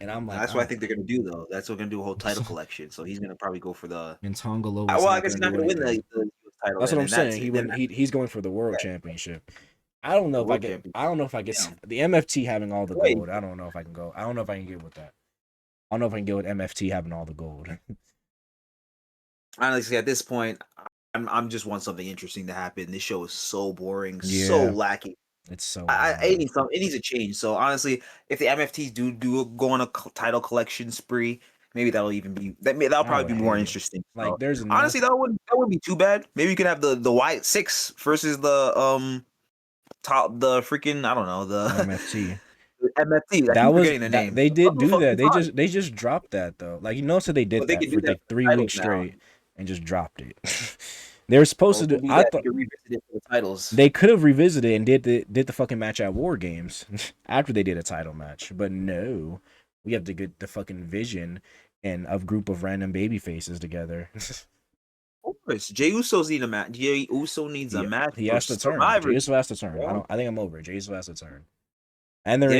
And I'm like, That's what I think they're gonna do though. That's what they're gonna do a whole title collection. So he's gonna probably go for the. and Tonga Loa's Well, I not guess gonna he's not do gonna win anything. the US title That's what then, I'm and that's saying. it. Then He's going for the world yeah, championship. I don't know the if I world get champion. I don't know if I get Yeah. the MFT having all the Wait, gold. I don't know if I can go. I don't know if I can get with that. I don't know if I can get with MFT having all the gold. honestly, at this point, I'm just want something interesting to happen. This show is so boring, so Yeah, lacking. it's so It boring. needs some. It needs a change. So honestly, if the MFTs do go on a title collection spree, maybe that'll even be that'll I would probably be more hate it. interesting. Like So there's honestly, enough. that wouldn't be too bad. Maybe you could have the Wyatt Six versus the top the freaking I don't know the, MFT. the MFT. I That keep was forgetting the that name. they did do that. Motherfucking Tong. They just dropped that though. Like so they did But they that can do for that like for the 3 weeks titles now. straight and just dropped it. They were supposed So to it do. could be I that thought you can revisit it for the titles. they could have revisited and did the fucking match at War Games after they did a title match, but no, we have to get the fucking Vision and a group of random baby faces together. Of course, Jey Uso's need a match. Jey Uso needs a he match he for has to turn. Survivor. Jey Uso has to turn. Bro. I think I'm over it. Jey Uso has to turn. Damn, They're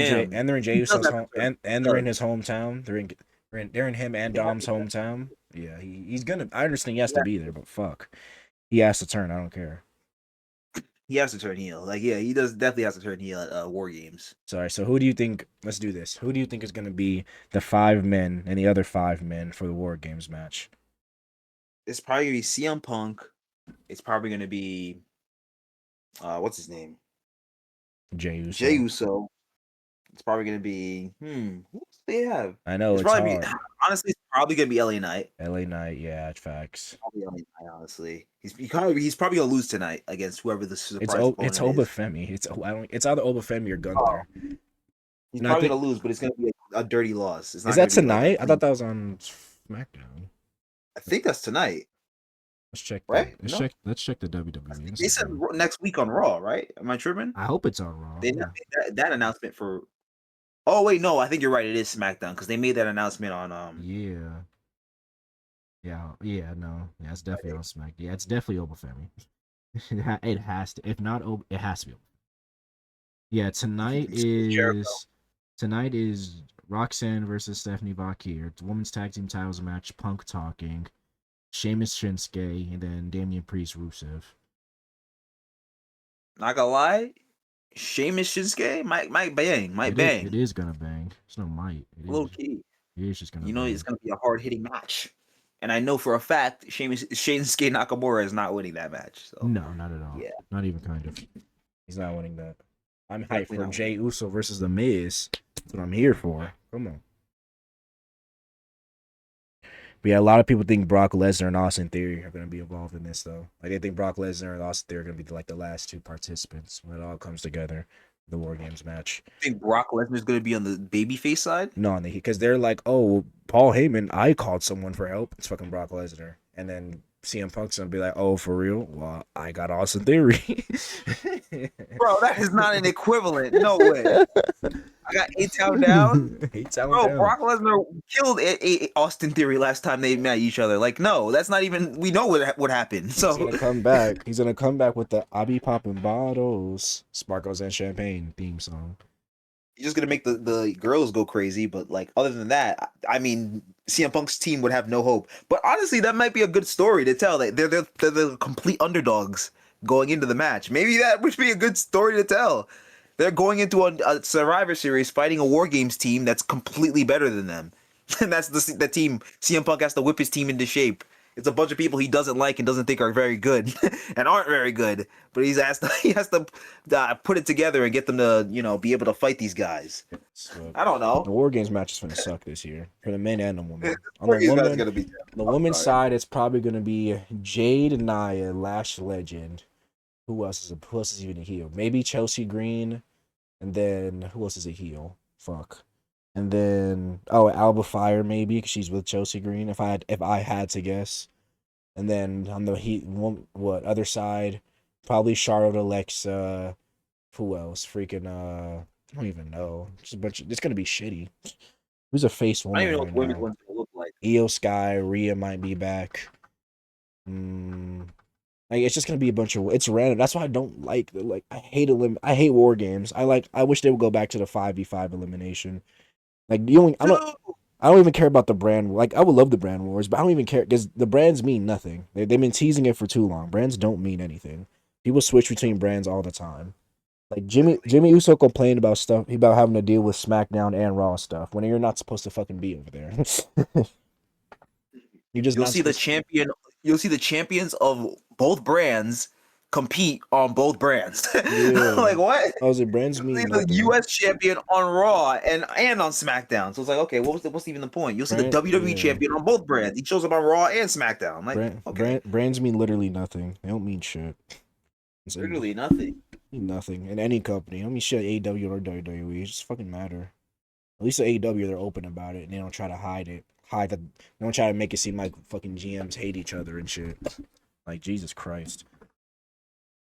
in Jey he does Uso's have to home turn. and He they're in does. his hometown. They're in him and He has Dom's to turn. hometown. Yeah, he's gonna. I understand he has to Yeah, be there, but fuck, he has to turn. I don't care. he has to turn heel. Like, yeah, he does definitely has to turn heel at War Games. Sorry. So who do you think? Let's do this. Who do you think is gonna be the 5 men and the other 5 men for the War Games match? It's probably gonna be CM Punk. It's probably gonna be what's his name? Jey Jey Uso. Uso. It's probably gonna be who else do they have? I know It's it's probably be hard. honestly, it's probably gonna be LA Knight. LA Knight. Yeah, facts. Probably LA Knight, honestly. He's probably gonna lose tonight against whoever the surprise It's opponent is. Obafemi. It's either Obafemi or Oh, Gunther. he's And I probably think gonna lose, but it's gonna be a dirty loss. It's is not that gonna be like a tonight? I thought clean. that was on SmackDown. I think that's tonight, Let's check that. right? No, Let's check the WWE they said Instagram. Next week on Raw, right? Am I tripping? I hope it's on Raw. They Yeah. made that announcement for. Oh wait, no, I think you're right. It is SmackDown because they made that announcement on Yeah. Yeah, no. Yeah, it's definitely on Smack. Yeah, it's definitely Obafemi. It has to. If not, it has to be. Yeah, Jericho. tonight is Roxanne versus Stephanie Bakir. It's women's tag team titles match. Punk talking, Sheamus Shinsuke, and then Damian Priest Rusev. Not gonna lie, Sheamus Shinsuke might bang, might It bang. is gonna bang. It's no might. Low key. It is just gonna You know it's bang. gonna be a hard hitting match. And I know for a fact Shinsuke Nakamura is not winning that match. So No, not at all. yeah, Not even kind of. He's not winning that. I'm hyped definitely for not Jey winning. Uso versus The Miz. That's what I'm here for. Come on. But yeah, a lot of people think Brock Lesnar and Austin Theory are going to be involved in this, though. Like, they think Brock Lesnar and Austin Theory are going to be like the last two participants when it all comes together. The War Games match. I think Brock Lesnar's gonna be on the babyface side. No, because they're like, oh, Paul Heyman, I called someone for help. It's fucking Brock Lesnar. And then CM Punk's going to be like, oh, for real? Well, I got Austin Theory. Bro, that is not an equivalent. No way. I got A-Town down. A-Town Bro, down. Brock Lesnar killed Austin Theory last time they met each other. Like, no, that's not even. We know what happened. He's So gonna come back. He's gonna come back with the "I be popping bottles, sparkles and champagne" theme song. he's just gonna make the girls go crazy. But like, other than that, I mean, CM Punk's team would have no hope. But honestly, that might be a good story to tell. That they're the complete underdogs going into the match. Maybe that would be a good story to tell. They're going into a Survivor Series fighting a War Games team that's completely better than them. And that's the team CM Punk has to whip his team into shape. It's a bunch of people he doesn't like and doesn't think are very good and aren't very good. But he has to put it together and get them to be able to fight these guys. So, I don't the know. War Games match is gonna suck this year for the men and the women. On War the Games match is woman, gonna be. the I'm women's sorry. side, it's probably gonna be Jade, Nia, Lash Legend. Who else is even a heel? Maybe Chelsea Green, and then who else is a heel? Fuck. And then Alba Fire maybe because she's with Chelsea Green. If I had to guess. And then on the other side, probably Charlotte, Alexa. Who else? Freaking I don't even know. Just a bunch of, it's gonna be shitty. Who's a face I don't woman even know right what the women's now? one's gonna look like. Io Sky, Rhea might be back. Mm, like it's just gonna be a bunch of it's random. That's why I don't like I hate war games. I wish they would go back to the 5v5 elimination. Like you only Dude, I don't even care about the brand. Like I would love the brand wars, but I don't even care because the brands mean nothing. They've been teasing it for too long. Brands don't mean anything. People switch between brands all the time. Like literally. Jimmy Uso complained about stuff about having to deal with SmackDown and Raw stuff when you're not supposed to fucking be over there. You're just You'll not see the supposed. champion. You'll see the champions of both brands compete on both brands. Yeah. Like what? Oh, the brands You'll see mean the nothing. U.S. champion on Raw and on SmackDown. So it's like, okay, what's even the point? You'll see the WWE Yeah. champion on both brands. He shows up on Raw and SmackDown. I'm like, okay, Brands mean literally nothing. They don't mean shit. It's like, literally nothing. mean nothing in any company. I don't mean shit AEW or WWE. It just fucking matter. At least at AEW they're open about it and they don't try to hide it. They don't try to make it seem like fucking GMs hate each other and shit. Like Jesus Christ.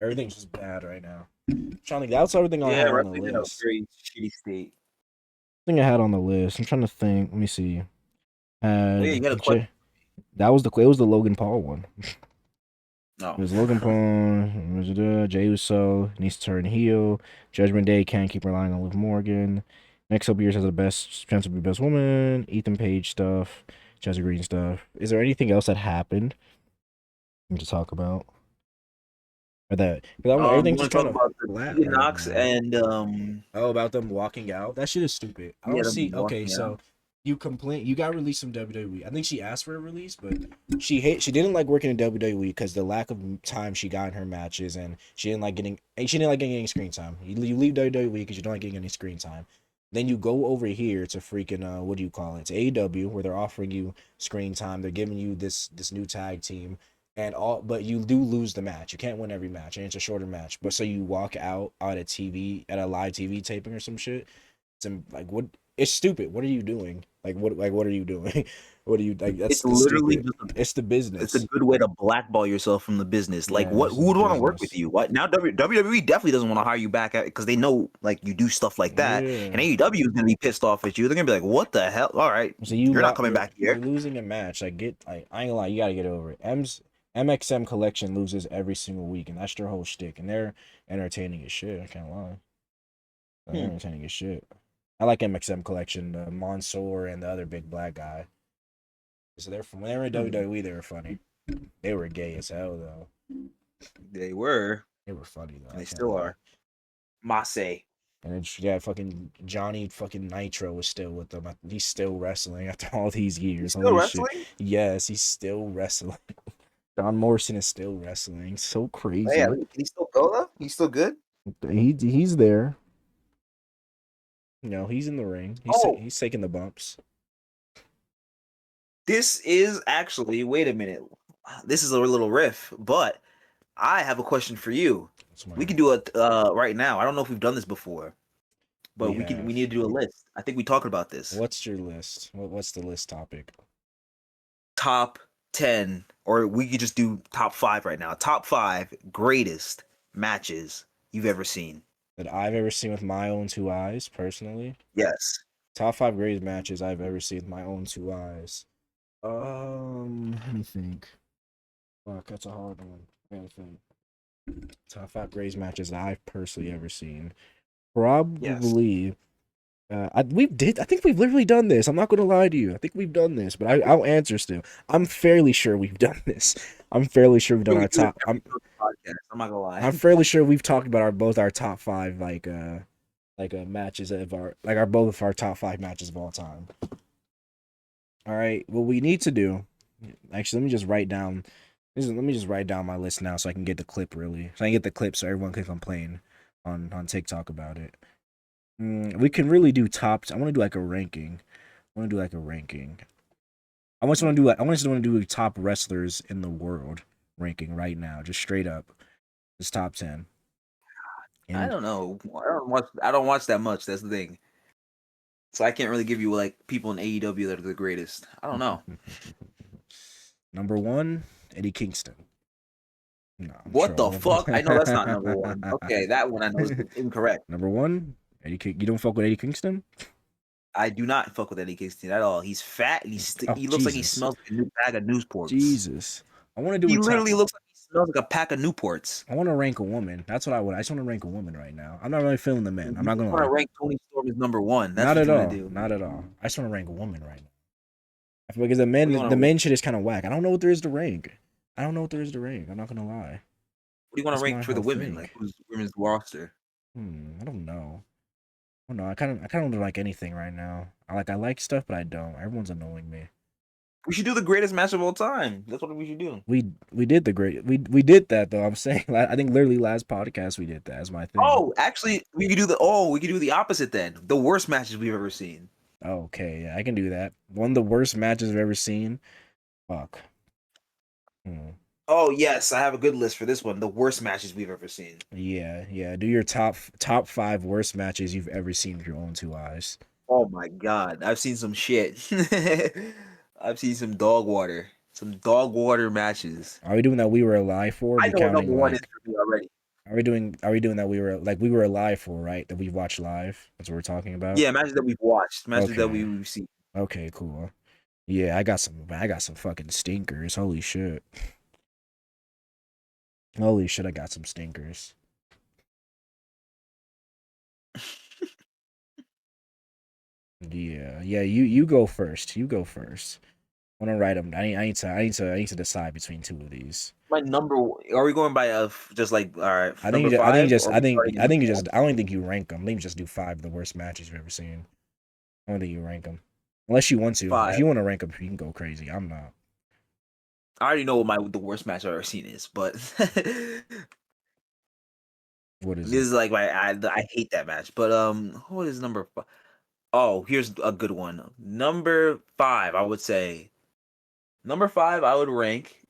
Everything's just bad right now. I'm trying to think. That's everything I Yeah, had on the wrestling in a list. very shitty state. Thing I had on the list. I'm trying to think. Let me see. Oh yeah, you got a question. That was the Logan Paul one. No. It was Logan Paul, Jey Uso needs to turn heel. Judgment Day can't keep relying on Liv Morgan. Next couple years has the best chance to be best woman. Ethan Page stuff, Chelsea Green stuff. Is there anything else that happened to talk about? Or that? Because I don't know. You Everything's want just to kind talk of about the flat Tegan right Knox now. and Oh, about them walking out. That shit is stupid. I yeah, don't them see. Okay, walking out. so you complain. You got released from WWE. I think she asked for a release, but she didn't like working in WWE because the lack of time she got in her matches, and she didn't like getting any screen time. You leave WWE because you don't like getting any screen time. Then you go over here to freaking what do you call it? It's AEW where they're offering you screen time. They're giving you this new tag team and all, but you do lose the match. You can't win every match, and it's a shorter match. But so you walk out on a TV at a live TV taping or some shit. Like what? It's stupid. What are you doing? What are you doing? What are you like? It's That's literally stupid. just It's the it's a business. good way to blackball yourself from the business. Like, Yeah, what? it's Who just would want to work with business. you? What now? WWE definitely doesn't want to hire you back because they know like you do stuff like that, and Yeah. AEW is gonna be pissed off at you. They're gonna be like, "What the hell? All right, So you're not coming back you're here." losing a match. I ain't gonna lie, you gotta get over it. MXM collection loses every single week, and that's their whole shtick. And they're entertaining as shit. I can't lie. They're Hmm. entertaining as shit. I like MXM collection, Mansoor and the other big black guy. So they're from when they were in Hmm. WWE, they were funny. They were gay as hell though. They were, They were funny though. and I they can't still lie. are. Massey. And it's, yeah, fucking Johnny fucking Nitro was still with them. He's still wrestling after all these He's years. still Holy shit. wrestling? Yes, he's still wrestling. John Morrison is still wrestling. So Oh, yeah, crazy. can he still go though? He's still good? He's there. You know, he's in the ring. Oh, He's taking the bumps. this is actually, wait a minute. This is a little riff, but I have a question for you. That's my, We can do it right now. I don't know if we've done this before, but we we have. need to do a list. I think we talked about this. What's your list? What's the list topic? Top 10, or we could just do top 5 right now. Top 5 greatest matches you've ever seen. That I've ever seen with my own two eyes, personally. Yes. Top 5 greatest matches I've ever seen with my own two eyes. Let me think. Fuck, that's a hard one. I gotta think. Top 5 greatest matches that I've personally ever seen. Yes. Probably. I think we've literally done this. I'm not gonna lie to you. I think we've done this, but I'll answer still. I'm fairly sure we've done this. I'm fairly sure we've done We our do it top. every podcast. I'm not gonna lie. I'm fairly sure we've talked about both our top 5 matches of our both of our top 5 matches of all time. All right. What we need to do. Actually, let me just write down. Let me just write down my list now so I can get the clip really. So I can get the clip so everyone can complain on TikTok about it. We can really do tops. I want to do like a ranking. I want to do like a ranking. I just want to do top wrestlers in the world ranking right now, just straight up. Just top 10. I And don't know. I don't watch that much. That's the thing. So I can't really give you like people in AEW that are the greatest. I don't know. number 1, Eddie Kingston. No, I'm What the trolling. fuck? I know that's not number 1. Okay, that one I know is incorrect. Number 1, You don't fuck with Eddie Kingston? I do not fuck with Eddie Kingston at all. He's fat and Oh, he looks like he Jesus. smells like a new bag of Newports. Jesus. I want to do He a top. literally looks like he smells like a pack of Newports. I want to rank a woman. That's what I would. I just want to rank a woman right now. I'm not really feeling the men. I'm not You gonna want to lie. rank Tony Storm as number 1. That's Not what at you want all. to do. Not at all. I just want to rank a woman right now. I feel because What do you the wanna men shit is kind of whack. I don't know what there is to rank. I'm not gonna lie. What do you want That's to rank my for the whole women? thing. Like who's women's roster? I don't know. I don't know. I kind of don't like anything right now. I like stuff, but I don't. Everyone's annoying me. We should do the greatest match of all time. That's what we should do. We did we did that though. I'm saying I think literally last podcast we did that as my thing. Oh, actually, we could do the opposite then. The worst matches we've ever seen. Okay, yeah, I can do that. One of the worst matches I've ever seen. Fuck. Oh yes, I have a good list for this one. The worst matches we've ever seen. Yeah. Do your top 5 worst matches you've ever seen with your own two eyes. Oh my god, I've seen some shit. I've seen some dog water. Some dog water matches. Are we doing that we were alive for? I We know what counting number 1 is like for me already. Are we doing that we were alive for, right? That we watched live? That's what we're talking about? Yeah, matches that we've watched, matches that Okay. we've seen. Okay, cool. Yeah, I got some fucking stinkers. Holy shit. I got some stinkers. Yeah, you go first. You go first. I want to write them. I need to decide between two of these. My number. Are we going by just like all right? I think Number you, 5. I think just or I think starting I think you number just I don't think you rank them. I think you just do 5 of the worst matches you've ever seen. I don't think you rank them unless you want to. 5? If you want to rank them, you can go crazy. I'm not. I already know what the worst match I've ever seen is, but What is this it? is like I hate that match. But what is number 5? Oh, here's a good one. Number 5, I would say. Number 5, I would rank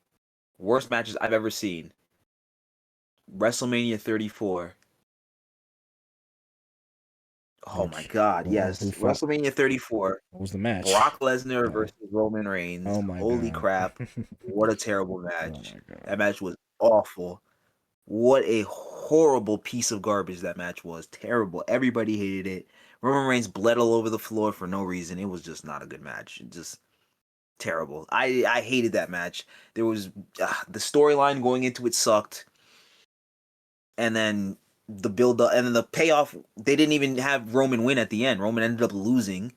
worst matches I've ever seen. WrestleMania 34. Oh my Which God, who yes. fought? WrestleMania 34. What was the match? Brock Lesnar Oh, versus Roman Reigns. oh my Holy god. crap. What a terrible Oh match. my god. That match was awful. What a horrible piece of garbage that match was. Terrible. Everybody hated it. Roman Reigns bled all over the floor for no reason. It was just not a good match. Just terrible. I hated that match. There was the storyline going into it sucked. And then the build up and then the payoff, they didn't even have Roman win at the end. Roman ended up losing.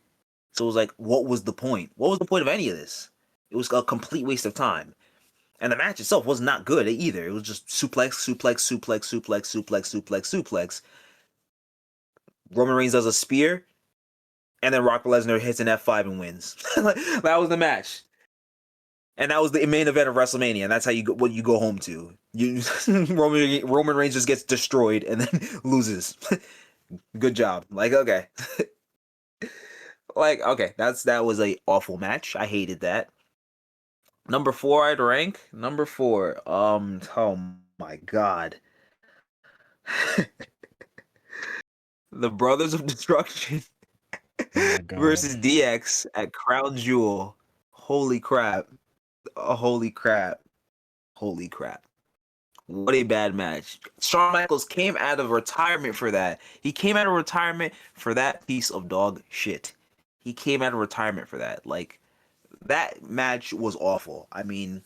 So it was like, what was the point? What was the point of any of this? It was a complete waste of time. And the match itself was not good either. It was just suplex, suplex, suplex, suplex, suplex, suplex, suplex. Roman Reigns does a spear, and then Brock Lesnar hits an F5 and wins. That was the match. And that was the main event of WrestleMania, and that's how you go, what you go home to. You Roman Reigns just gets destroyed and then loses. Good job. Like, okay. Like, okay, that was a awful match. I hated that. Number 4 I'd rank. Number 4. Oh my god. The Brothers of Destruction Oh my god. versus DX at Crown Jewel. Holy crap. Holy crap. Holy crap. What a bad match. Shawn Michaels came out of retirement for that. He came out of retirement for that piece of dog shit. He came out of retirement for that. Like, that match was awful. I mean,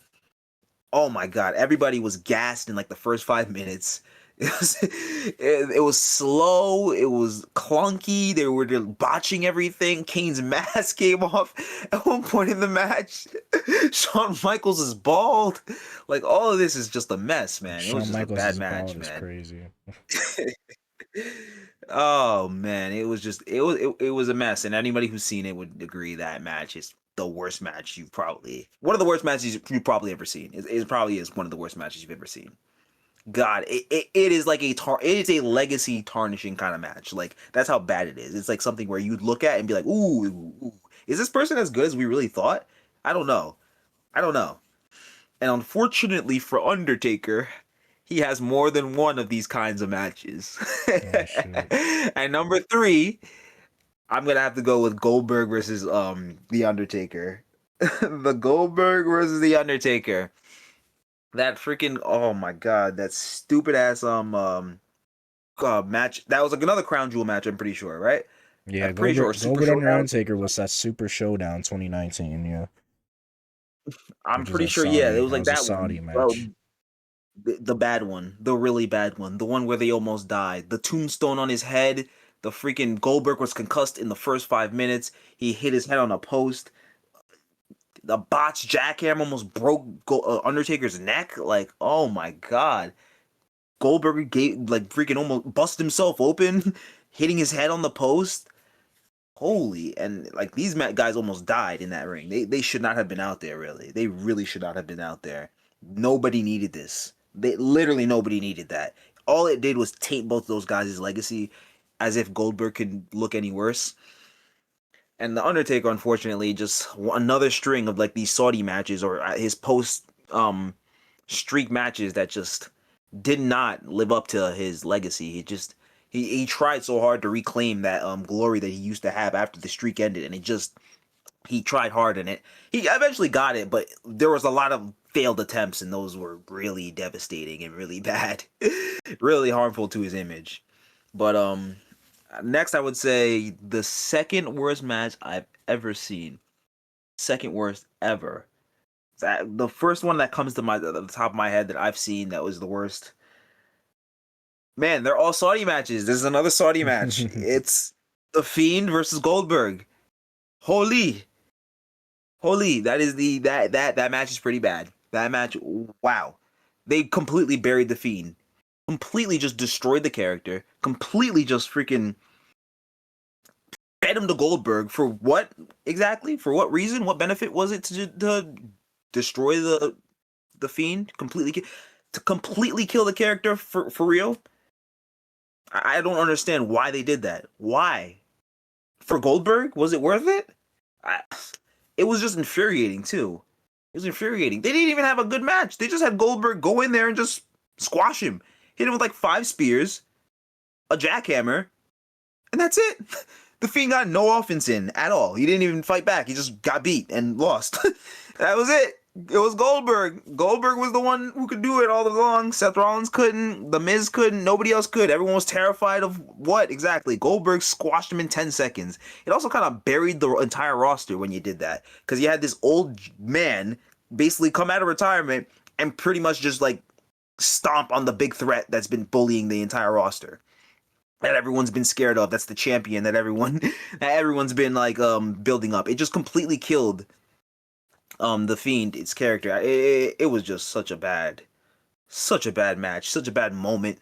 oh my god, everybody was gassed in like the first 5 minutes. It was slow. It was clunky. They were botching everything. Kane's mask came off at one point in the match. Shawn Michaels is bald. Like, all of this is just a mess, man. It was Shawn just a Michaels bad is match, bald is man. crazy. Oh man, it was a mess, and anybody who's seen it would agree that match is the worst match you've probably one of the worst matches you've probably ever seen. It probably is one of the worst matches you've ever seen. God, it is like it is a legacy tarnishing kind of match. Like, that's how bad it is. It's like something where you'd look at and be like, ooh, is this person as good as we really thought? I don't know. I don't know. And unfortunately for Undertaker, he has more than one of these kinds of matches. Oh shit. And number 3, I'm gonna have to go with Goldberg versus the Undertaker. The Goldberg versus the Undertaker. That freaking, oh my god, that stupid ass match. That was like another Crown Jewel match. I'm pretty sure, right? Yeah, I'm pretty sure Super Goldberg and Showdown. Undertaker was that Super Showdown 2019, yeah. I'm Which is pretty sure. Yeah, it was That like was a that Saudi one. Well, match. the bad one, the really bad one, the one where they almost died. The tombstone on his head. The freaking Goldberg was concussed in the first 5 minutes. He hit his head on a post. The botched jackhammer almost broke Undertaker's neck. Like, oh my god. Goldberg gave like freaking almost bust himself open, hitting his head on the post. Holy, and like these guys almost died in that ring. They should not have been out there. Really, they really should not have been out there. Nobody needed this. They literally nobody needed that. All it did was taint both those guys' legacy, as if Goldberg could look any worse. And the Undertaker, unfortunately, just another string of like these Saudi matches or his post streak matches that just did not live up to his legacy. He tried so hard to reclaim that glory that he used to have after the streak ended, and he tried hard in it. He eventually got it, but there was a lot of failed attempts, and those were really devastating and really bad, really harmful to his image. But next I would say the second worst match I've ever seen. Second worst ever. That the first one that comes to the top of my head that I've seen that was the worst. Man, they're all Saudi matches. This is another Saudi match. It's The Fiend versus Goldberg. Holy. Holy. That is that match is pretty bad. That match, wow. They completely buried The Fiend. Completely just destroyed the character. Completely just freaking fed him to Goldberg for what exactly? For what reason? What benefit was it to destroy the Fiend? To completely kill the character for real? I don't understand why they did that. Why? For Goldberg? Was it worth it? It was just infuriating too. It was infuriating. They didn't even have a good match. They just had Goldberg go in there and just squash him. Hit him with like 5 spears, a jackhammer, and that's it. The Fiend got no offense in at all. He didn't even fight back. He just got beat and lost. That was it. It was Goldberg. Goldberg was the one who could do it all along. Seth Rollins couldn't. The Miz couldn't. Nobody else could. Everyone was terrified of what exactly? Goldberg squashed him in 10 seconds. It also kind of buried the entire roster when you did that. Because you had this old man basically come out of retirement and pretty much just like stomp on the big threat that's been bullying the entire roster. That everyone's been scared of. That's the champion that everyone's been like building up. It just completely killed the Fiend, its character. It was just such a bad match, such a bad moment.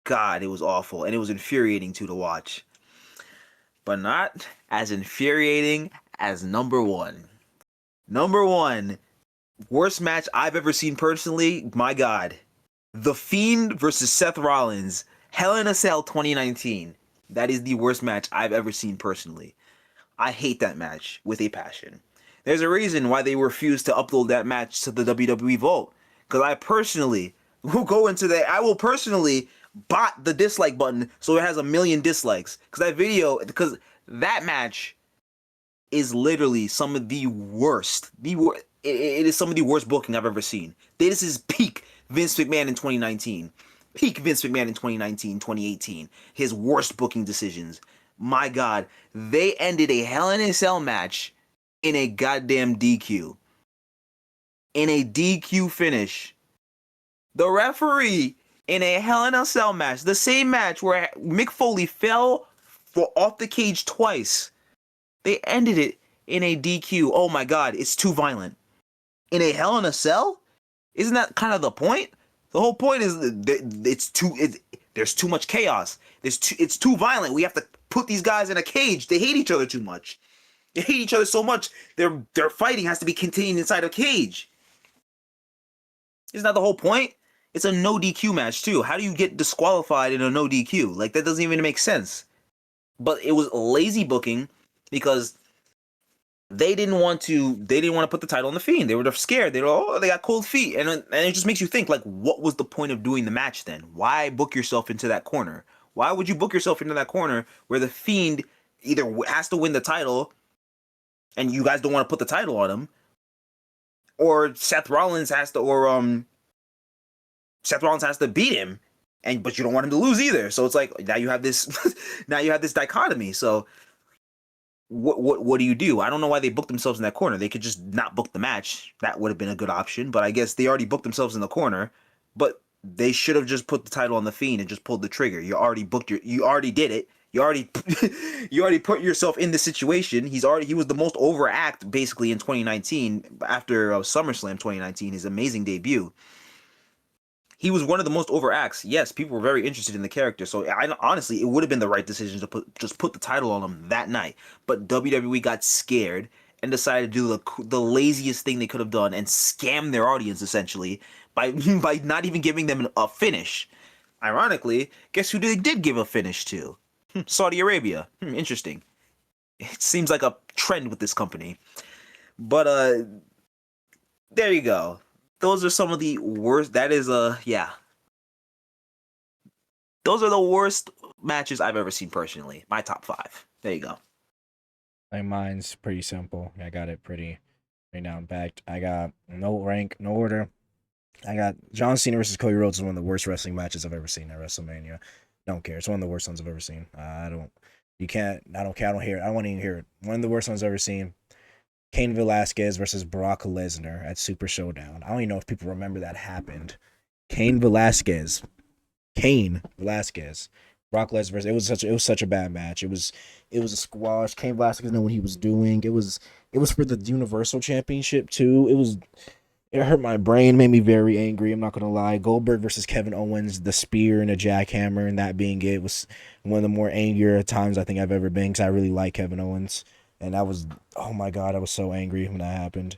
God, it was awful, and it was infuriating too to watch. but not as infuriating as number one. Number one, worst match I've ever seen personally. My God, The Fiend versus Seth Rollins, Hell in a Cell 2019. That is the worst match I've ever seen personally. I hate that match with a passion. There's a reason why they refused to upload that match to the WWE Vault. Because I personally will go into that. I will personally bot the dislike button so it has 1,000,000 dislikes. Because that match is literally some of the worst. It is some of the worst booking I've ever seen. This is peak Vince McMahon in 2019. Peak Vince McMahon in 2019, 2018. His worst booking decisions. My God, they ended a Hell in a Cell match in a goddamn DQ. In a DQ finish. The referee in a Hell in a Cell match, the same match where Mick Foley fell off the cage twice. They ended it in a DQ. Oh my God, it's too violent. In a Hell in a Cell? Isn't that kind of the point? The whole point is there's too much chaos. It's too violent. We have to put these guys in a cage. They hate each other too much. They hate each other so much. Their fighting has to be contained inside a cage. Isn't that the whole point? It's a no DQ match too. How do you get disqualified in a no DQ? Like that doesn't even make sense. But it was lazy booking because they didn't want to put the title on the Fiend. They were scared. They got cold feet, and it just makes you think, like, what was the point of doing the match then? Why book yourself into that corner? Why would you book yourself into that corner where the Fiend either has to win the title and you guys don't want to put the title on him, or Seth Rollins has to beat him, but you don't want him to lose either. So it's like now you have this dichotomy. So what do you do? I don't know why they booked themselves in that corner. They could just not book the match. That would have been a good option, but I guess they already booked themselves in the corner. But they should have just put the title on the Fiend and just pulled the trigger. You already did it. You already put yourself in the situation. He was the most overact basically in 2019 after SummerSlam 2019, his amazing debut. He was one of the most overacts. Yes, people were very interested in the character. So honestly, it would have been the right decision to put the title on him that night. But WWE got scared and decided to do the laziest thing they could have done and scam their audience essentially by by not even giving them a finish. Ironically, guess who they did give a finish to? Saudi Arabia. Interesting. It seems like a trend with this company. But there you go. Those are some of the worst. Yeah. Those are the worst matches I've ever seen personally. My top 5. There you go. Like mine's pretty simple. I got it pretty down packed. I got no rank, no order. I got John Cena versus Cody Rhodes is one of the worst wrestling matches I've ever seen at WrestleMania. Don't care. It's one of the worst ones I've ever seen. I don't. You can't. I don't care. I don't hear it. I don't want to even hear it. One of the worst ones I've ever seen. Cain Velasquez versus Brock Lesnar at Super Showdown. I don't even know if people remember that happened. Cain Velasquez, Brock Lesnar. It was such a bad match. It was a squash. Cain Velasquez knew what he was doing. It was for the Universal Championship too. It hurt my brain, made me very angry. I'm not gonna lie. Goldberg versus Kevin Owens, the spear and a jackhammer, and that being it was one of the more angrier times I think I've ever been because I really like Kevin Owens. And that was, oh my God, I was so angry when that happened.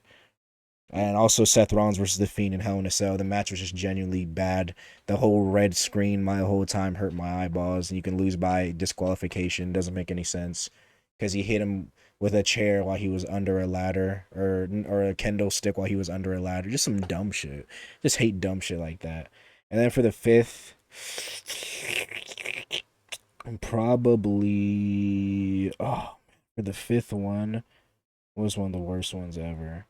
And also Seth Rollins versus The Fiend in Hell in a Cell. The match was just genuinely bad. The whole red screen my whole time hurt my eyeballs. And you can lose by disqualification. Doesn't make any sense. Because he hit him with a chair while he was under a ladder. Or a kendo stick while he was under a ladder. Just some dumb shit. Just hate dumb shit like that. And then for the 5th... probably... Oh, for the 5th one was one of the worst ones ever.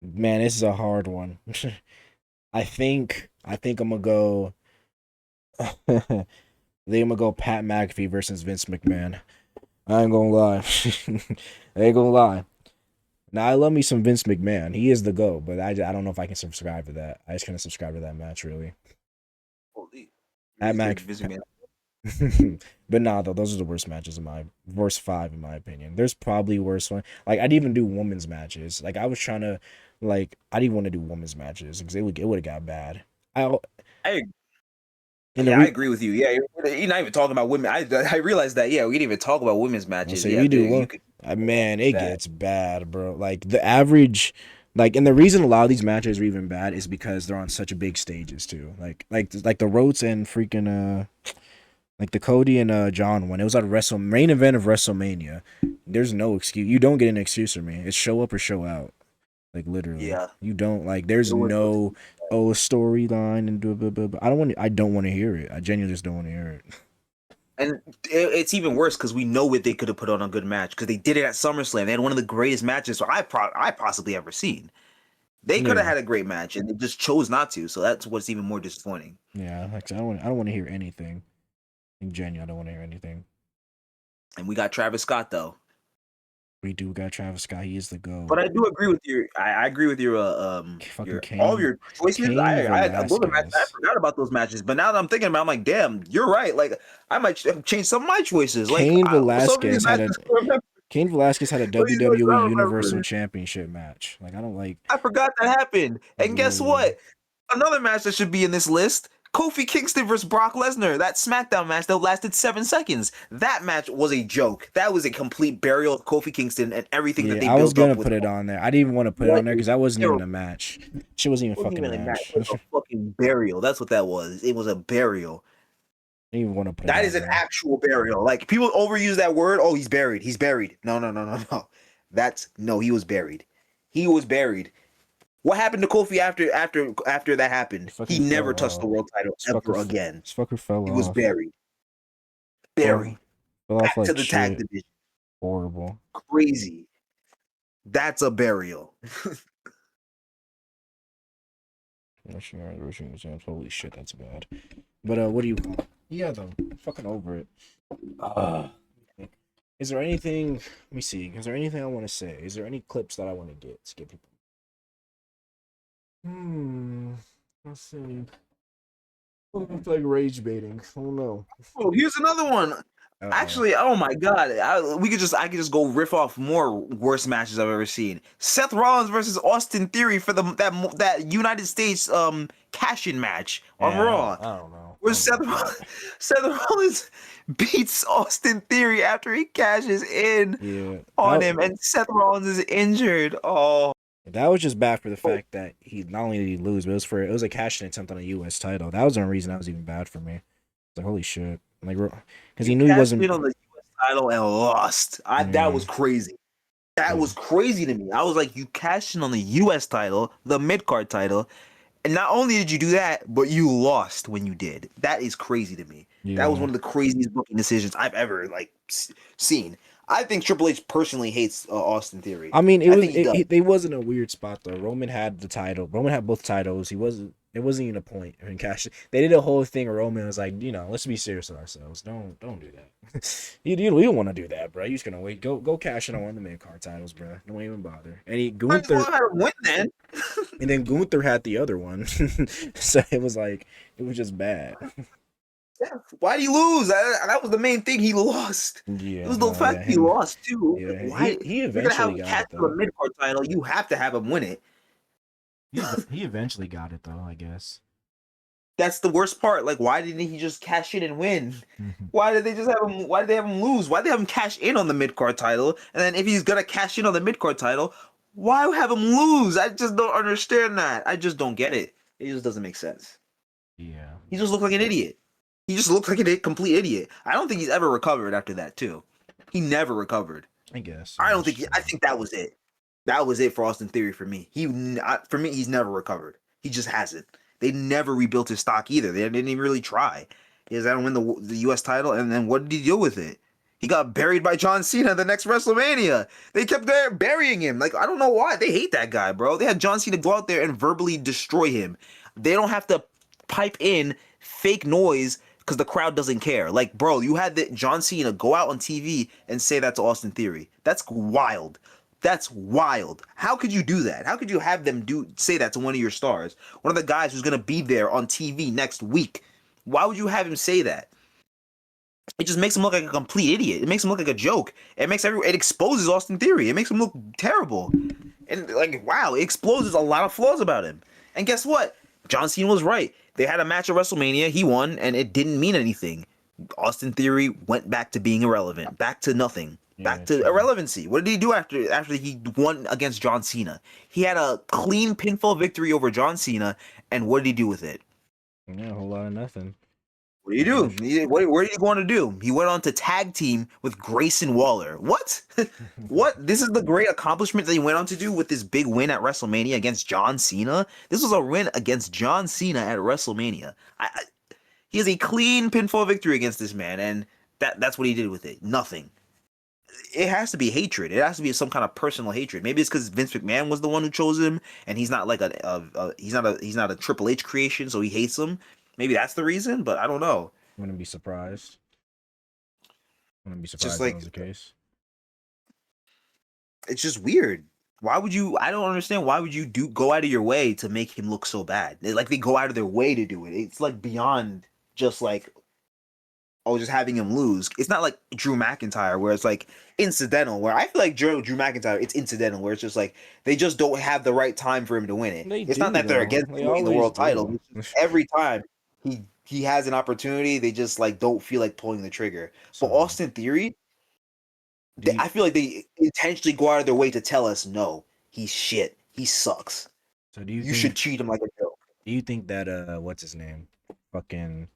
Man, this is a hard one. I think I'm gonna go. I think I'm gonna go Pat McAfee versus Vince McMahon. I ain't gonna lie. I ain't gonna lie. Now I love me some Vince McMahon. He is the GOAT, but I don't know if I can subscribe to that. I just couldn't subscribe to that match really. Pat McAfee. But nah, though, those are the worst matches in my worst 5 in my opinion. There's probably worse one. Like I'd even do women's matches. Like I was trying to, like I'd even want to do women's matches because it would have got bad. I And the Yeah, I agree with you. Yeah, you're not even talking about women. I realized that. Yeah, we didn't even talk about women's I'll matches. say Yeah, we do you well. could Man, it that. gets bad, bro. Like the average, like, and the reason a lot of these matches are even bad is because they're on such big stages too. Like the Rhodes and freaking like the Cody and John one. It was at main event of WrestleMania. There's no excuse. You don't get an excuse from me. It's show up or show out. Like literally, Yeah, you don't like. There's it was. no storyline and blah, blah, blah, blah. I don't want. I don't want to hear it. I genuinely just don't want to hear it. And it's even worse because we know what they could have put on a good match because they did it at SummerSlam. They had one of the greatest matches I possibly ever seen. They could have Yeah, had a great match and they just chose not to. So that's what's even more disappointing. yeah. Like I don't want. I don't want to hear anything. In genuine, I don't want to hear anything. And we got Travis Scott though. We do got Travis Scott. He is the go. But I do agree with your. I agree with Fucking all of Kane, your choices. Kane Those are matches. I Velasquez. forgot about those matches. But now that I'm thinking about, it, I'm like, damn, you're right. Like I might change some of my choices. Like Kane some of these Velasquez had a matches. I remember. Kane Velasquez had a Some of these matches WWE I Universal remember. Championship match. Like I don't like. I forgot that happened. Like And guess literally. what? Another match that should be in this list. Kofi Kingston versus Brock Lesnar. That SmackDown match that lasted 7 seconds. That match was a joke. That was a complete burial of Kofi Kingston and everything that they Yeah, I was built gonna up with. put it on there. I didn't even want to put it What on there a because that wasn't even terrible. a match. Shit wasn't It even a wasn't fucking even a match. match. It was a fucking burial. That's what that was. It was a burial. I didn't even want to put it That on is an there. actual burial. Like people overuse that word. Oh, he's buried. He's buried. No, no, no, no, no. That's no. He was buried. He was buried. What happened to Kofi after that happened? He He fucking never fell touched the off. world title ever again. This fucker fell He was off. buried. Fell, Buried. fell off Back to like the tag shit. division. Horrible. Crazy. That's a burial. Holy shit, that's bad. But what do you? Yeah, though. Fucking over it. Is there anything? Let me see. Is there anything I want to say? Is there any clips that I want to get to get people? Let's see. It's like rage baiting. I don't know. Oh, here's another one. Uh-oh. Actually, oh my god, I could just go riff off more worst matches I've ever seen. Seth Rollins versus Austin Theory for that United States cash-in match on Yeah, Raw, I don't know. where I don't know. Seth Rollins beats Austin Theory after he cashes in Yeah, on him, and Seth Rollins is injured. Oh, that was just bad for the fact that he not only did he lose, but it was a cash in attempt on a U.S. title. That was the only reason that was even bad for me. It's like holy shit, like because he he knew he cashed wasn't. in on the U.S. title and lost. That Yeah, was crazy. That yeah, was crazy to me. I was like, you cashed in on the U.S. title, the mid card title, and not only did you do that, but you lost when you did. That is crazy to me. That was yeah. one of the craziest booking decisions I've ever seen. I think Triple H personally hates Austin Theory. I mean, I think he does. they was in a weird spot though. Roman had the title. Roman had both titles. He wasn't. It wasn't even a point in cash. They did a whole thing where Roman was like, let's be serious with ourselves. Don't do that. you don't want to do that, bro. You're just gonna wait. Go cash in on one of the mid card titles, bro. Don't even bother. And Might as well have him win then. and then Gunther had the other one. So it was like it was just bad. Yeah. Why did he lose? That was the main thing. He lost. It Yeah, was the no, fact yeah, he him. lost too. Yeah, Why? he If you're gonna have eventually him got catch it the though. mid card title, you have to have him win it. He eventually got it though, I guess. That's the worst part. Like, why didn't he just cash in and win? Mhm. Why did they just have him? Why did they have him lose? Why did they have him cash in on the mid card title? And then if he's gonna cash in on the mid card title, why have him lose? I just don't understand that. I just don't get it. It just doesn't make sense. Yeah, He just looked like an idiot. He just looked like a complete idiot. I don't think he's ever recovered after that too. He never recovered. I guess. I Yeah, don't that's think. I true. think that was it. That was it for Austin Theory for me. For me, he's never recovered. He just hasn't. They never rebuilt his stock either. They didn't even really try. He has to win the U.S. title, and then what did he do with it? He got buried by John Cena the next WrestleMania. They kept there burying him. Like I don't know why they hate that guy, bro. They had John Cena go out there and verbally destroy him. They don't have to pipe in fake noise because the crowd doesn't care. Like, bro, you had John Cena go out on TV and say that to Austin Theory. That's wild. That's wild. How could you do that? How could you have them say that to one of your stars? One of the guys who's gonna be there on TV next week. Why would you have him say that? It just makes him look like a complete idiot. It makes him look like a joke. It exposes Austin Theory. It makes him look terrible. And like, wow, it exposes a lot of flaws about him. And guess what? John Cena was right. They had a match at WrestleMania. He won, and it didn't mean anything. Austin Theory went back to being irrelevant, back to nothing, back Yeah, to true. irrelevancy. What did he do after he won against John Cena? He had a clean pinfall victory over John Cena, and what did he do with it? Yeah, a whole lot of nothing. What did he do? Where did he go on to do? He went on to tag team with Grayson Waller. What? What? This is the great accomplishment that he went on to do with this big win at WrestleMania against John Cena. This was a win against John Cena at WrestleMania. He has a clean pinfall victory against this man, and that's what he did with it. Nothing. It has to be hatred. It has to be some kind of personal hatred. Maybe it's because Vince McMahon was the one who chose him, and he's not like he's not a Triple H creation, so he hates him. Maybe that's the reason, but I don't know. Wouldn't be surprised. Wouldn't be Just surprised if that like was the case. it's just weird. Why would you? I don't understand. Why would you go out of your way to make him look so bad? Like they go out of their way to do it. It's like beyond just like just having him lose. It's not like Drew McIntyre where it's like incidental. Where I feel like Drew McIntyre, it's incidental. Where it's just like they just don't have the right time for him to win it. They It's do, not that they're though. against They winning the always world title. do. It's just every time he has an opportunity, they just like don't feel like pulling the trigger. But So, Austin Theory, do you I feel like they intentionally go out of their way to tell us no, he's shit. He sucks. so do you You should think treat him like a joke. do you think that what's his name? Fucking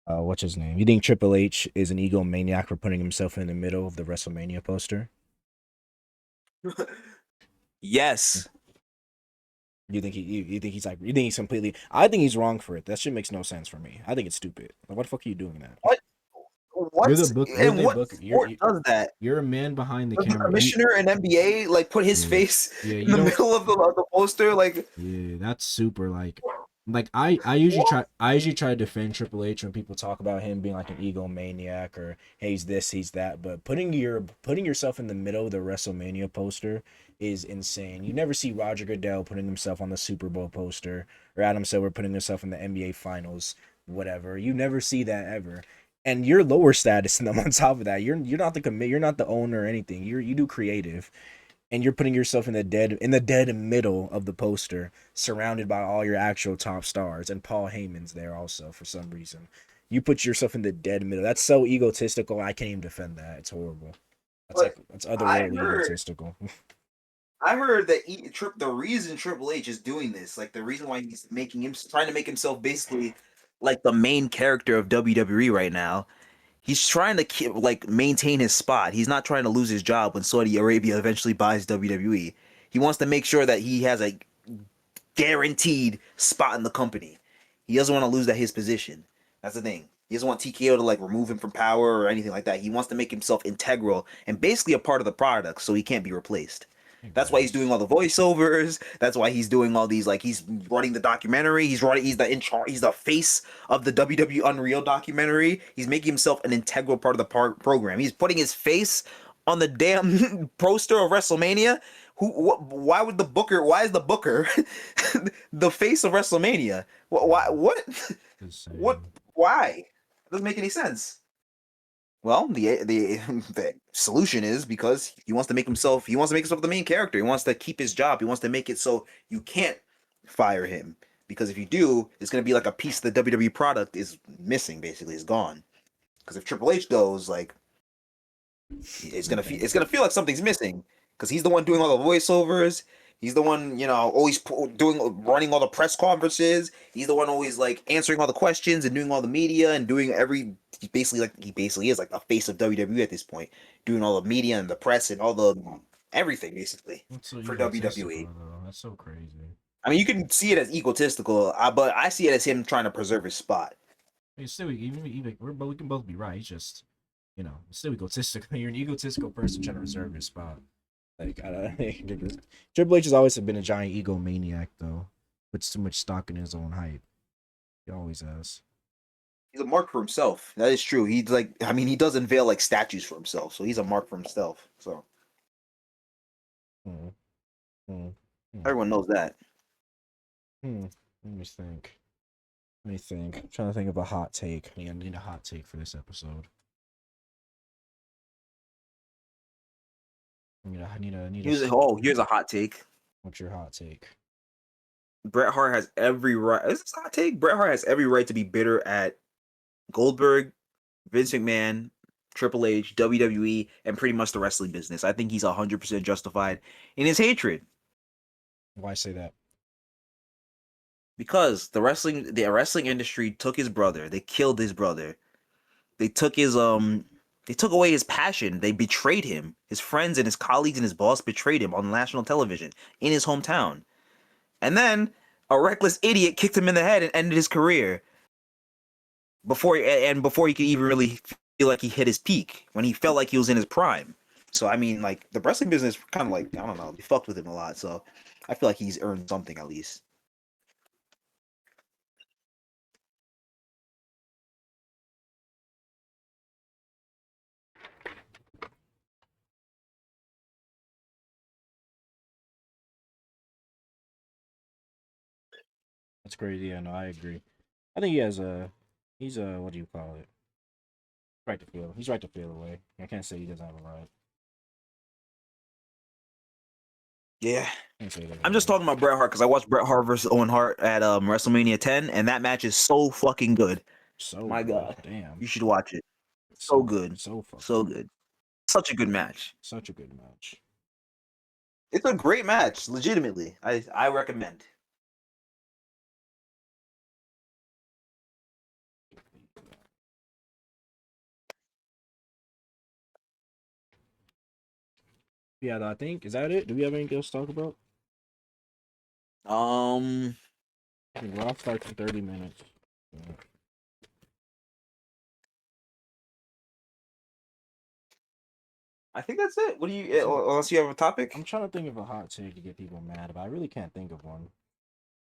what's his name? You think Triple H is an egomaniac for putting himself in the middle of the WrestleMania poster? Yes. You think you think he's like you think he's completely I think he's wrong for it. That shit makes no sense for me. I think it's stupid. Like, what the fuck are you doing that? What? You're the What? book. You're And the what book. sport does that? You're a man behind the Does the camera. commissioner in NBA like put his Yeah, face yeah. in You the don't. middle of the poster? Like Yeah, that's super like I usually what? try to defend Triple H when people talk about him being like an egomaniac or hey, he's this, he's that. But putting yourself in the middle of the WrestleMania poster is insane. You never see Roger Goodell putting himself on the Super Bowl poster or Adam Silver putting himself in the NBA Finals, whatever. You never see that ever. And you're lower status than them on top of that. You're not the you're not the owner or anything. You do creative and you're putting yourself in the dead middle of the poster, surrounded by all your actual top stars, and Paul Heyman's there also for some reason. You put yourself in the dead middle. That's so egotistical. I can't even defend that. It's horrible. But That's I otherworldly heard egotistical. I heard that the reason Triple H is doing this, like the reason why he's making him trying to make himself basically like the main character of WWE right now. He's trying to keep, like maintain his spot. He's not trying to lose his job when Saudi Arabia eventually buys WWE. He wants to make sure that he has a guaranteed spot in the company. He doesn't want to lose that his position. That's the thing. He doesn't want TKO to like remove him from power or anything like that. He wants to make himself integral and basically a part of the product so he can't be replaced. I That's why he's doing guess. all the voiceovers. That's why he's doing all these like he's running the documentary. He's the in charge. He's the face of the WWE Unreal documentary. He's making himself an integral part of the program. He's putting his face on the damn poster of WrestleMania. Why would the Booker? Why is the Booker the face of WrestleMania? Why? What? What? Insane. Why? It doesn't make any sense. Well, the solution is because he wants to make himself the main character. He wants to keep his job. He wants to make it so you can't fire him because if you do, it's gonna be like a piece of the WWE product is missing. Basically, is gone. Because if Triple H goes, like Okay. it's gonna feel like something's missing because he's the one doing all the voiceovers. He's the one, always running all the press conferences. He's the one always like answering all the questions and doing all the media and doing he basically is like the face of WWE at this point, doing all the media and the press and all the everything basically That's so for egotistical, WWE. though. That's so crazy. I mean, you can see it as egotistical, but I see it as him trying to preserve his spot. It's still even we can both be right. It's just it's still egotistical. You're an egotistical person trying to reserve your spot. Like I don't Triple H has always been a giant egomaniac though. Puts too much stock in his own hype. He always has. He's a mark for himself. That is true. He's like, I mean, he does unveil like statues for himself, so he's a mark for himself. So Hmm. Hmm. Hmm. everyone knows that. Hmm. Let me think. Let me think. I'm trying to think of a hot take. I need a hot take for this episode. I need a Here's a hot take. what's your hot take? Bret Hart has every right. This is a hot take. Bret Hart has every right to be bitter at Goldberg, Vince McMahon, Triple H, WWE, and pretty much the wrestling business. I think he's 100% justified in his hatred Why say that? because the wrestling industry took his brother. They killed his brother. They took his. They took away his passion. They betrayed him. His friends and his colleagues and his boss betrayed him on national television in his hometown. And then a reckless idiot kicked him in the head and ended his career before he could even really feel like he hit his peak when he felt like he was in his prime. So I mean, like the wrestling business kind of like I don't know, they fucked with him a lot. So I feel like he's earned something at least. That's crazy. Yeah, no, I agree. I think he has a, he's a, what do you call it? Right to feel. He's right to feel away. I can't say he doesn't have a right. Yeah, Can't say he doesn't I'm have a just right. talking about Bret Hart because I watched Bret Hart versus Owen Hart at WrestleMania 10, and that match is so fucking good. So My good. God, Damn. you should watch it. So So good, so fucking so good. good, such a good match. Such a good match. It's a great match, legitimately. I recommend. Yeah, I think is that it? Do we have anything else to talk about? Um, I think Raw starts in 30 minutes. Yeah. I think that's it. What do you? That's it. Unless you have a I'm topic, trying to think of a hot take to get people mad, but I really can't think of one.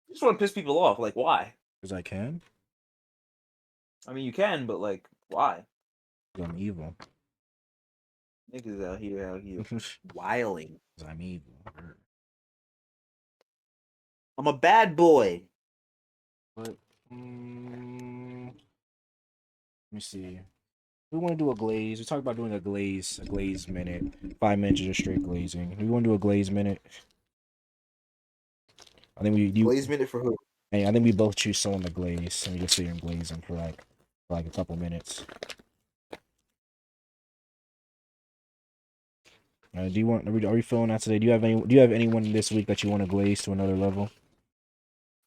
you just want to piss people off. Like, why? Because I can. I mean, you can, but like, why? 'Cause I'm evil. Niggas out here, Because wiling. I'm evil. I'm a bad boy. But let me see. We want to do a glaze. We talked about doing a glaze minute. 5 minutes of just straight glazing. We want to do a glaze minute. I think we you. Blaze minute for who? Hey, I think we both choose someone to glaze, and we just sit here and glazing for like a couple minutes. Do you want? Are we feeling that today? Do you have anyone this week that you want to glaze to another level?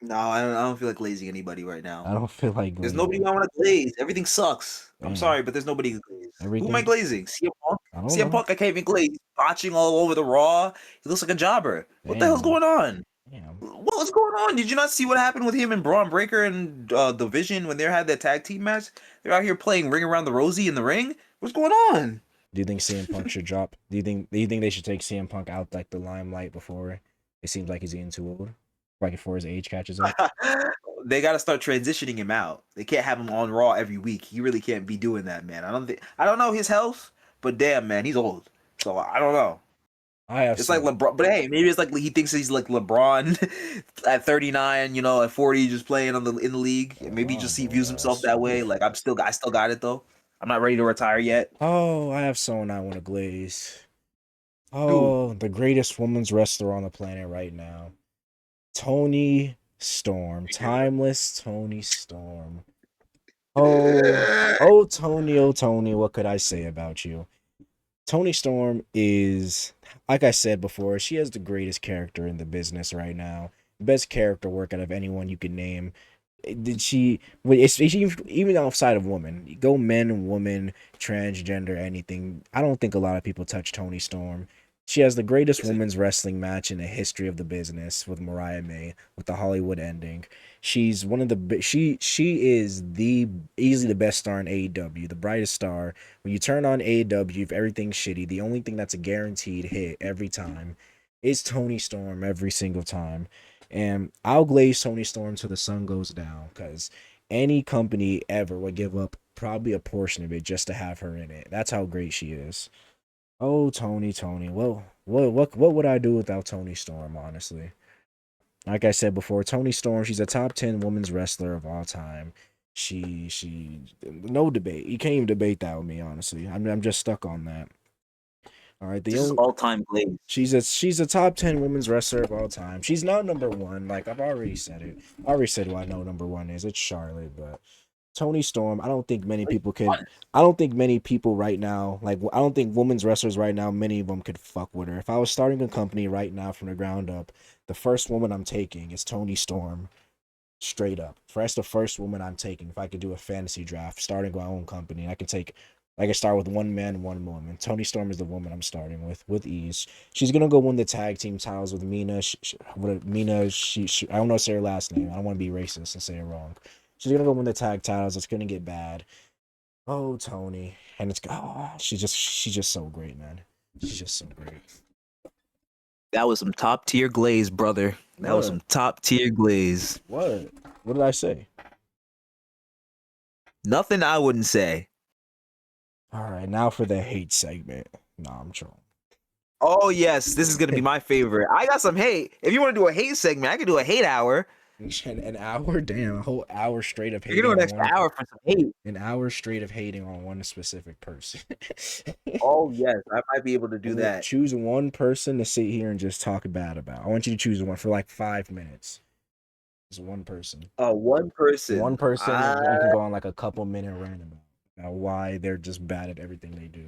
No, I don't feel like glazing anybody right now. I don't feel like There's nobody glazing. I want to glaze. Everything sucks. I'm Damn, sorry, but there's nobody to glaze. Who am I everything. glazing? CM Punk? I don't CM know. Punk, I can't even glaze. Botching all over the Raw. He looks like a jobber. What the hell's Damn, going on? damn. What was going on? Did you not see what happened with him and Braun Breaker and Division when they had that tag team match? They're out here playing Ring Around the Rosie in the ring. What's going on? Do you think CM Punk should drop? Do you think they should take CM Punk out like the limelight before it seems like he's getting too old, like before his age catches up? They got to start transitioning him out. They can't have him on Raw every week. He really can't be doing that, man. I don't know his health, but damn, man, he's old. So I don't know. I have It's like so. LeBron, but hey, maybe it's like he thinks he's like LeBron at 39. At 40, just playing in the league. And maybe Oh he views himself boys. that way. Like I still got it though. I'm not ready to retire yet. Oh, I have someone I want to glaze. Who? Oh, the greatest women's wrestler on the planet right now, Tony Storm, timeless Tony Storm. Oh Tony, what could I say about you? Tony Storm is, like I said before, she has the greatest character in the business right now. Best character work out of anyone you could name. Did she? Even outside of women, go men, woman, transgender, anything. I don't think a lot of people touch Tony Storm. She has the greatest Is it? women's wrestling match in the history of the business with Mariah May, with the Hollywood ending. She's one of the she is the easily the best star in AEW, the brightest star. When you turn on AEW, if everything's shitty, the only thing that's a guaranteed hit every time is Tony Storm every single time. And I'll glaze Tony Storm till the sun goes down because any company ever would give up probably a portion of it just to have her in it. That's how great she is. Oh, Tony. Well, what would I do without Tony Storm, honestly? Like I said before, Tony Storm, she's a top 10 women's wrestler of all time. She no debate. You can't even debate that with me, honestly. I'm just stuck on that. All right, This is all time Glaze. she's a top 10 women's wrestler of all time. She's not number one. Like I've already said it. I already said who I know number one is. It's Charlotte, but Tony Storm. I don't think many people could. I don't think many people right now. Like I don't think women's wrestlers right now. Many of them could fuck with her. If I was starting a company right now from the ground up, the first woman I'm taking is Tony Storm. Straight up. That's the first woman I'm taking. If I could do a fantasy draft, starting my own company, I can start with one man, one woman. Tony Storm is the woman I'm starting with ease. She's gonna go win the tag team titles with Mina. Mina. I don't know say her last name. I don't want to be racist and say it wrong. She's gonna go win the tag titles. It's gonna get bad. Oh, Tony, and she's just so great, man. She's just so great. That was some top tier Glaze, brother. That was some top tier Glaze. What? What did I say? Nothing I wouldn't say. All right, now for the hate segment. Nah, I'm trolling. Oh yes, this is gonna be my favorite. I got some hate. If you want to do a hate segment, I could do a hate hour. An hour? Damn, a whole hour straight of hating. You can do an extra hour for some hate. An hour straight of hating on one specific person. Oh yes, I might be able to do that. Choose one person to sit here and just talk bad about. I want you to choose one for like 5 minutes. Just one person. One person. One person. You can go on like a couple minute rant about why they're just bad at everything they do.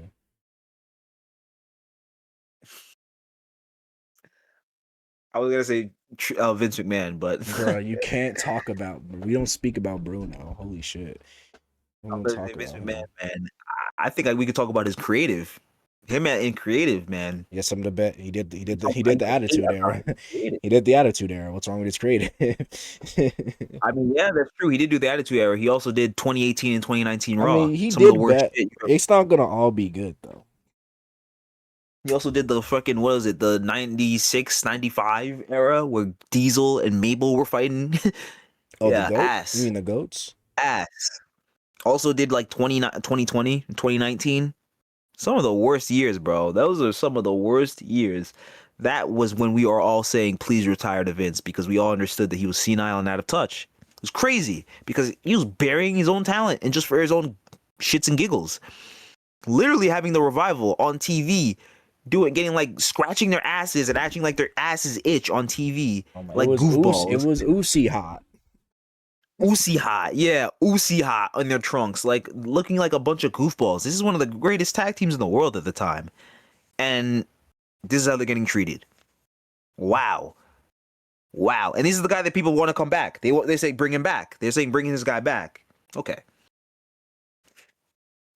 I was gonna say Vince McMahon, but bro, you can't talk about. We don't speak about Bruno. Holy shit. Vince McMahon, man. I think we could talk about his creative. Him in creative, man. Yes, something to bet. He did the attitude era. He did the attitude era. What's wrong with his creative? I mean, yeah, that's true. He did do the attitude era. He also did 2018 and 2019 Raw. I mean, he did bet. It's not gonna all be good though. He also did the fucking, what is it, the 96, 95 era where Diesel and Mabel were fighting. Oh, yeah, the goat? Ass. You mean the goats? Ass. Also did like 2020, 2019. Some of the worst years, bro. Those are some of the worst years. That was when we were all saying, please retire to Vince, because we all understood that he was senile and out of touch. It was crazy because he was burying his own talent and just for his own shits and giggles. Literally having the revival on TV, getting like scratching their asses and acting like their asses itch on TV, like goofballs. It was Uzi hot. Uzi hot, yeah, Uzi hot on their trunks, like looking like a bunch of goofballs. This is one of the greatest tag teams in the world at the time, and this is how they're getting treated. Wow, and this is the guy that people want to come back. They say bring him back. They're saying bringing this guy back. Okay.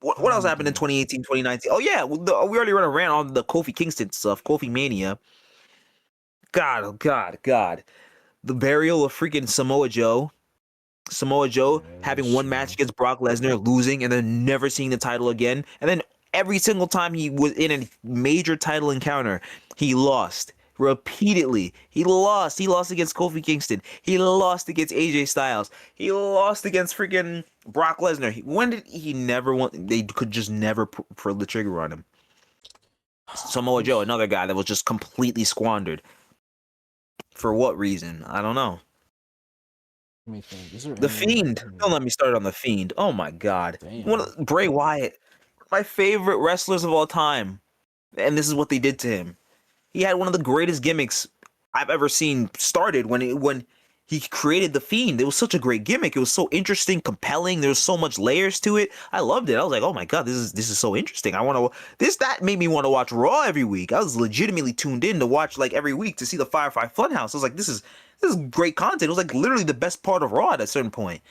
What else happened in 2018, 2019? Oh, yeah. We already run a rant on the Kofi Kingston stuff. Kofi Mania. God, oh, God. The burial of freaking Samoa Joe. Having one match against Brock Lesnar, losing, and then never seeing the title again. And then every single time he was in a major title encounter, he lost. Repeatedly. He lost. He lost against Kofi Kingston. He lost against AJ Styles. He lost against freaking Brock Lesnar. When did he never want? They could just never pull the trigger on him. Samoa Joe, another guy that was just completely squandered. For what reason? I don't know. Let me think. The Fiend. Don't let me start on the Fiend. Oh my God. Bray Wyatt, my favorite wrestlers of all time, and this is what they did to him. He had one of the greatest gimmicks I've ever seen started when he created the Fiend. It was such a great gimmick. It was so interesting, compelling. There was so much layers to it. I loved it. I was like, oh my God, this is so interesting. That made me want to watch Raw every week. I was legitimately tuned in to watch like every week to see the Firefly Funhouse. I was like, this is great content. It was like literally the best part of Raw at a certain point.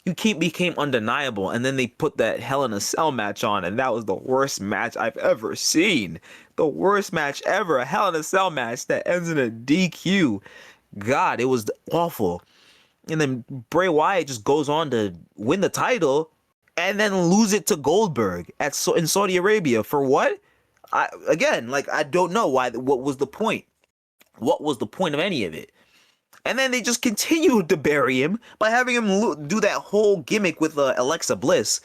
Became undeniable, and then they put that Hell in a Cell match on, and that was the worst match I've ever seen. The worst match ever, a Hell in a Cell match that ends in a DQ. God, it was awful. And then Bray Wyatt just goes on to win the title, and then lose it to Goldberg in Saudi Arabia for what? I don't know why. What was the point? What was the point of any of it? And then they just continued to bury him by having him do that whole gimmick with Alexa Bliss.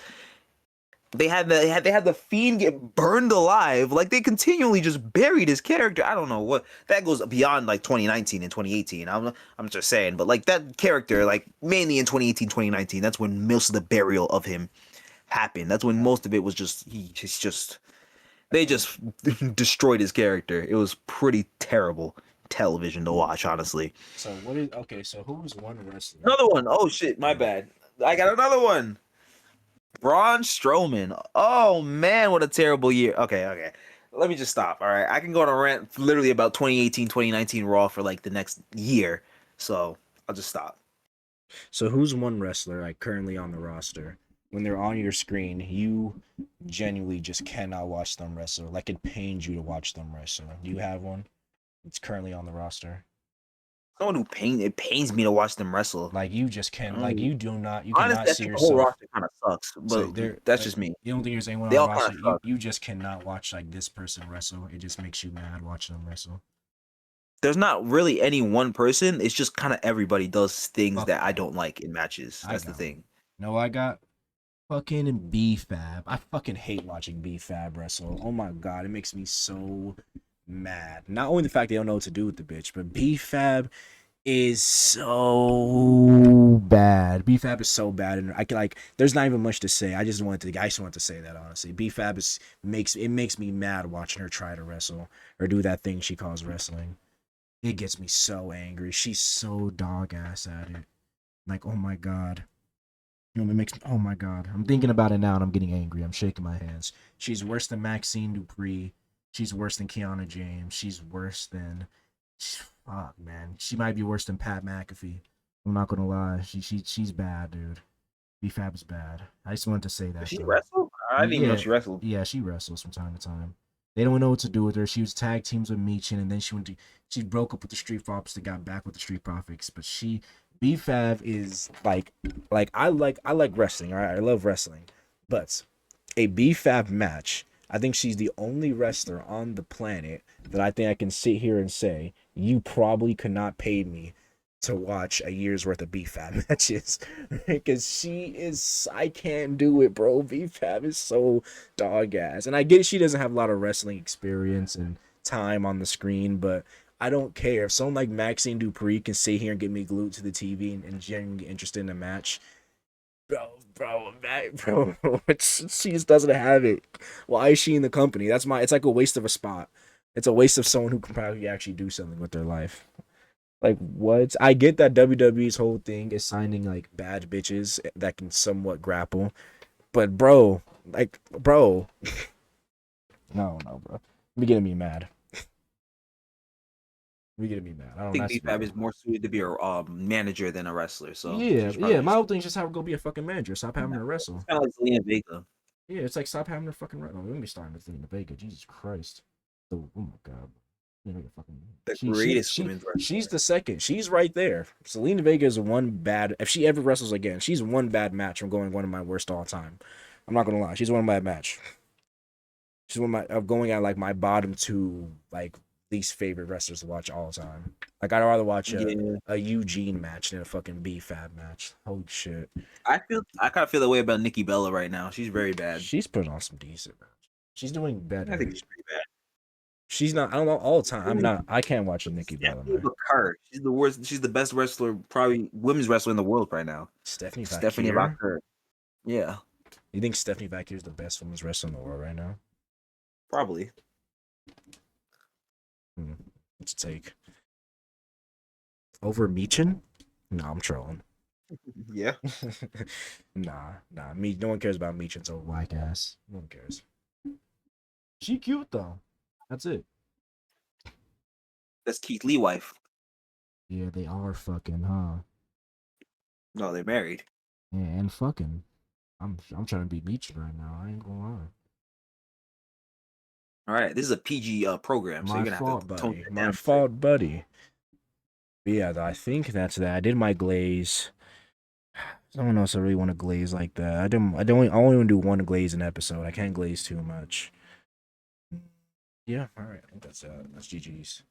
They had the Fiend get burned alive. Like, they continually just buried his character. I don't know what that goes beyond like 2019 and 2018. I'm just saying, but like that character, like mainly in 2018, 2019, that's when most of the burial of him happened. That's when most of it was just They just destroyed his character. It was pretty terrible television to watch, honestly. So what is okay? So who's one wrestler? Another one. Oh shit, my bad. I got another one. Braun Strowman. Oh man, what a terrible year. Okay. Let me just stop. All right. I can go on a rant literally about 2018, 2019 Raw for like the next year. So I'll just stop. So who's one wrestler like currently on the roster? When they're on your screen, you genuinely just cannot watch them wrestle. Like it pains you to watch them wrestle. Do you have one? It's currently on the roster. Someone who it pains me to watch them wrestle. Like you just can't. Like you do not. You Honestly, cannot I see think the whole yourself. roster kind of sucks. So But there, that's just me. you don't think there's anyone on They the all roster? kind of suck. You just cannot watch like this person wrestle. It just makes you mad watching them wrestle. There's not really any one person. It's just kind of everybody does things Fuck that I that. don't like in matches. I That's the got thing. No, I got fucking B-Fab. I fucking hate watching B-Fab wrestle. Oh my god, it makes me so mad. Not only the fact they don't know what to do with the bitch, but B-Fab is so bad. B-Fab is so bad, and I can like. There's not even much to say. I just wanted to say that honestly. B-Fab makes me mad watching her try to wrestle or do that thing she calls wrestling. It gets me so angry. She's so dog ass at it. Like, oh my god. You know, it makes me, oh my god. I'm thinking about it now and I'm getting angry. I'm shaking my hands. She's worse than Maxine Dupree. She's worse than Kiana James. She's worse than fuck, man. She might be worse than Pat McAfee. I'm not gonna lie. She's bad, dude. B-Fab is bad. I just wanted to say that. Does she though. wrestle? I didn't even know Yeah, she wrestled. yeah, she wrestles from time to time. They don't know what to do with her. She was tag teams with Michin, and then she broke up with the Street Profits and got back with the Street Profits. But B-Fab is I like wrestling. All right, I love wrestling, but a B-Fab match. I think she's the only wrestler on the planet that I think I can sit here and say you probably could not pay me to watch a year's worth of B-Fab matches because I can't do it, bro. B-Fab is so dog ass, and I get she doesn't have a lot of wrestling experience and time on the screen, but I don't care if someone like Maxine Dupree can sit here and get me glued to the TV and genuinely interested in a match. Bro, she just doesn't have it. Why is she in the company? It's like a waste of a spot. It's a waste of someone who can probably actually do something with their life. Like what? I get that WWE's whole thing is signing like bad bitches that can somewhat grapple, but bro, no, bro, you're getting me mad. You're getting me mad. I I don't. think That's B-Fab is more suited to be a manager than a wrestler. So yeah, she's probably yeah. My just whole thing is just have her go be a fucking manager. Stop having her wrestle. kind of like Zelina Vega. Yeah, it's like stop having her fucking wrestle. Let me start with Zelina Vega. Jesus Christ. Oh my god. The greatest women's She's the second. She's right there. Selena Vega is one bad. If she ever wrestles again, she's one bad match from going one of my worst all time. I'm not gonna lie. She's one bad match. She's one of going at like my bottom two like least favorite wrestlers to watch all the time. Like I'd rather watch a Eugene match than a fucking B-Fab match. Holy shit. I kind of feel the way about Nikki Bella right now. She's very bad. She's putting on some decent match. She's doing better. I think she's pretty bad. She's not. I don't know all the time. I'm not. I can't watch a Nikki Bella. Bakar. She's the worst. She's the best wrestler, probably women's wrestler in the world right now. Stephanie Bakar. Yeah. You think Stephanie Bakar is the best women's wrestler in the world right now? Probably. Let's take over Michin. No, I'm trolling. Yeah. nah. No one cares about Michin's old whack ass. No one cares. She cute though. That's it. That's Keith Lee wife. Yeah, they are fucking, huh? No, they're married. Yeah, and fucking. I'm trying to beat Michin right now. I ain't gonna lie. All right, this is a PG program, so you're gonna have to buddy. My fault, buddy. But yeah, I think that's that. I did my glaze. Someone else I really want to glaze like that. I only want to do one glaze an episode. I can't glaze too much. Yeah, all right. I think that's GG's.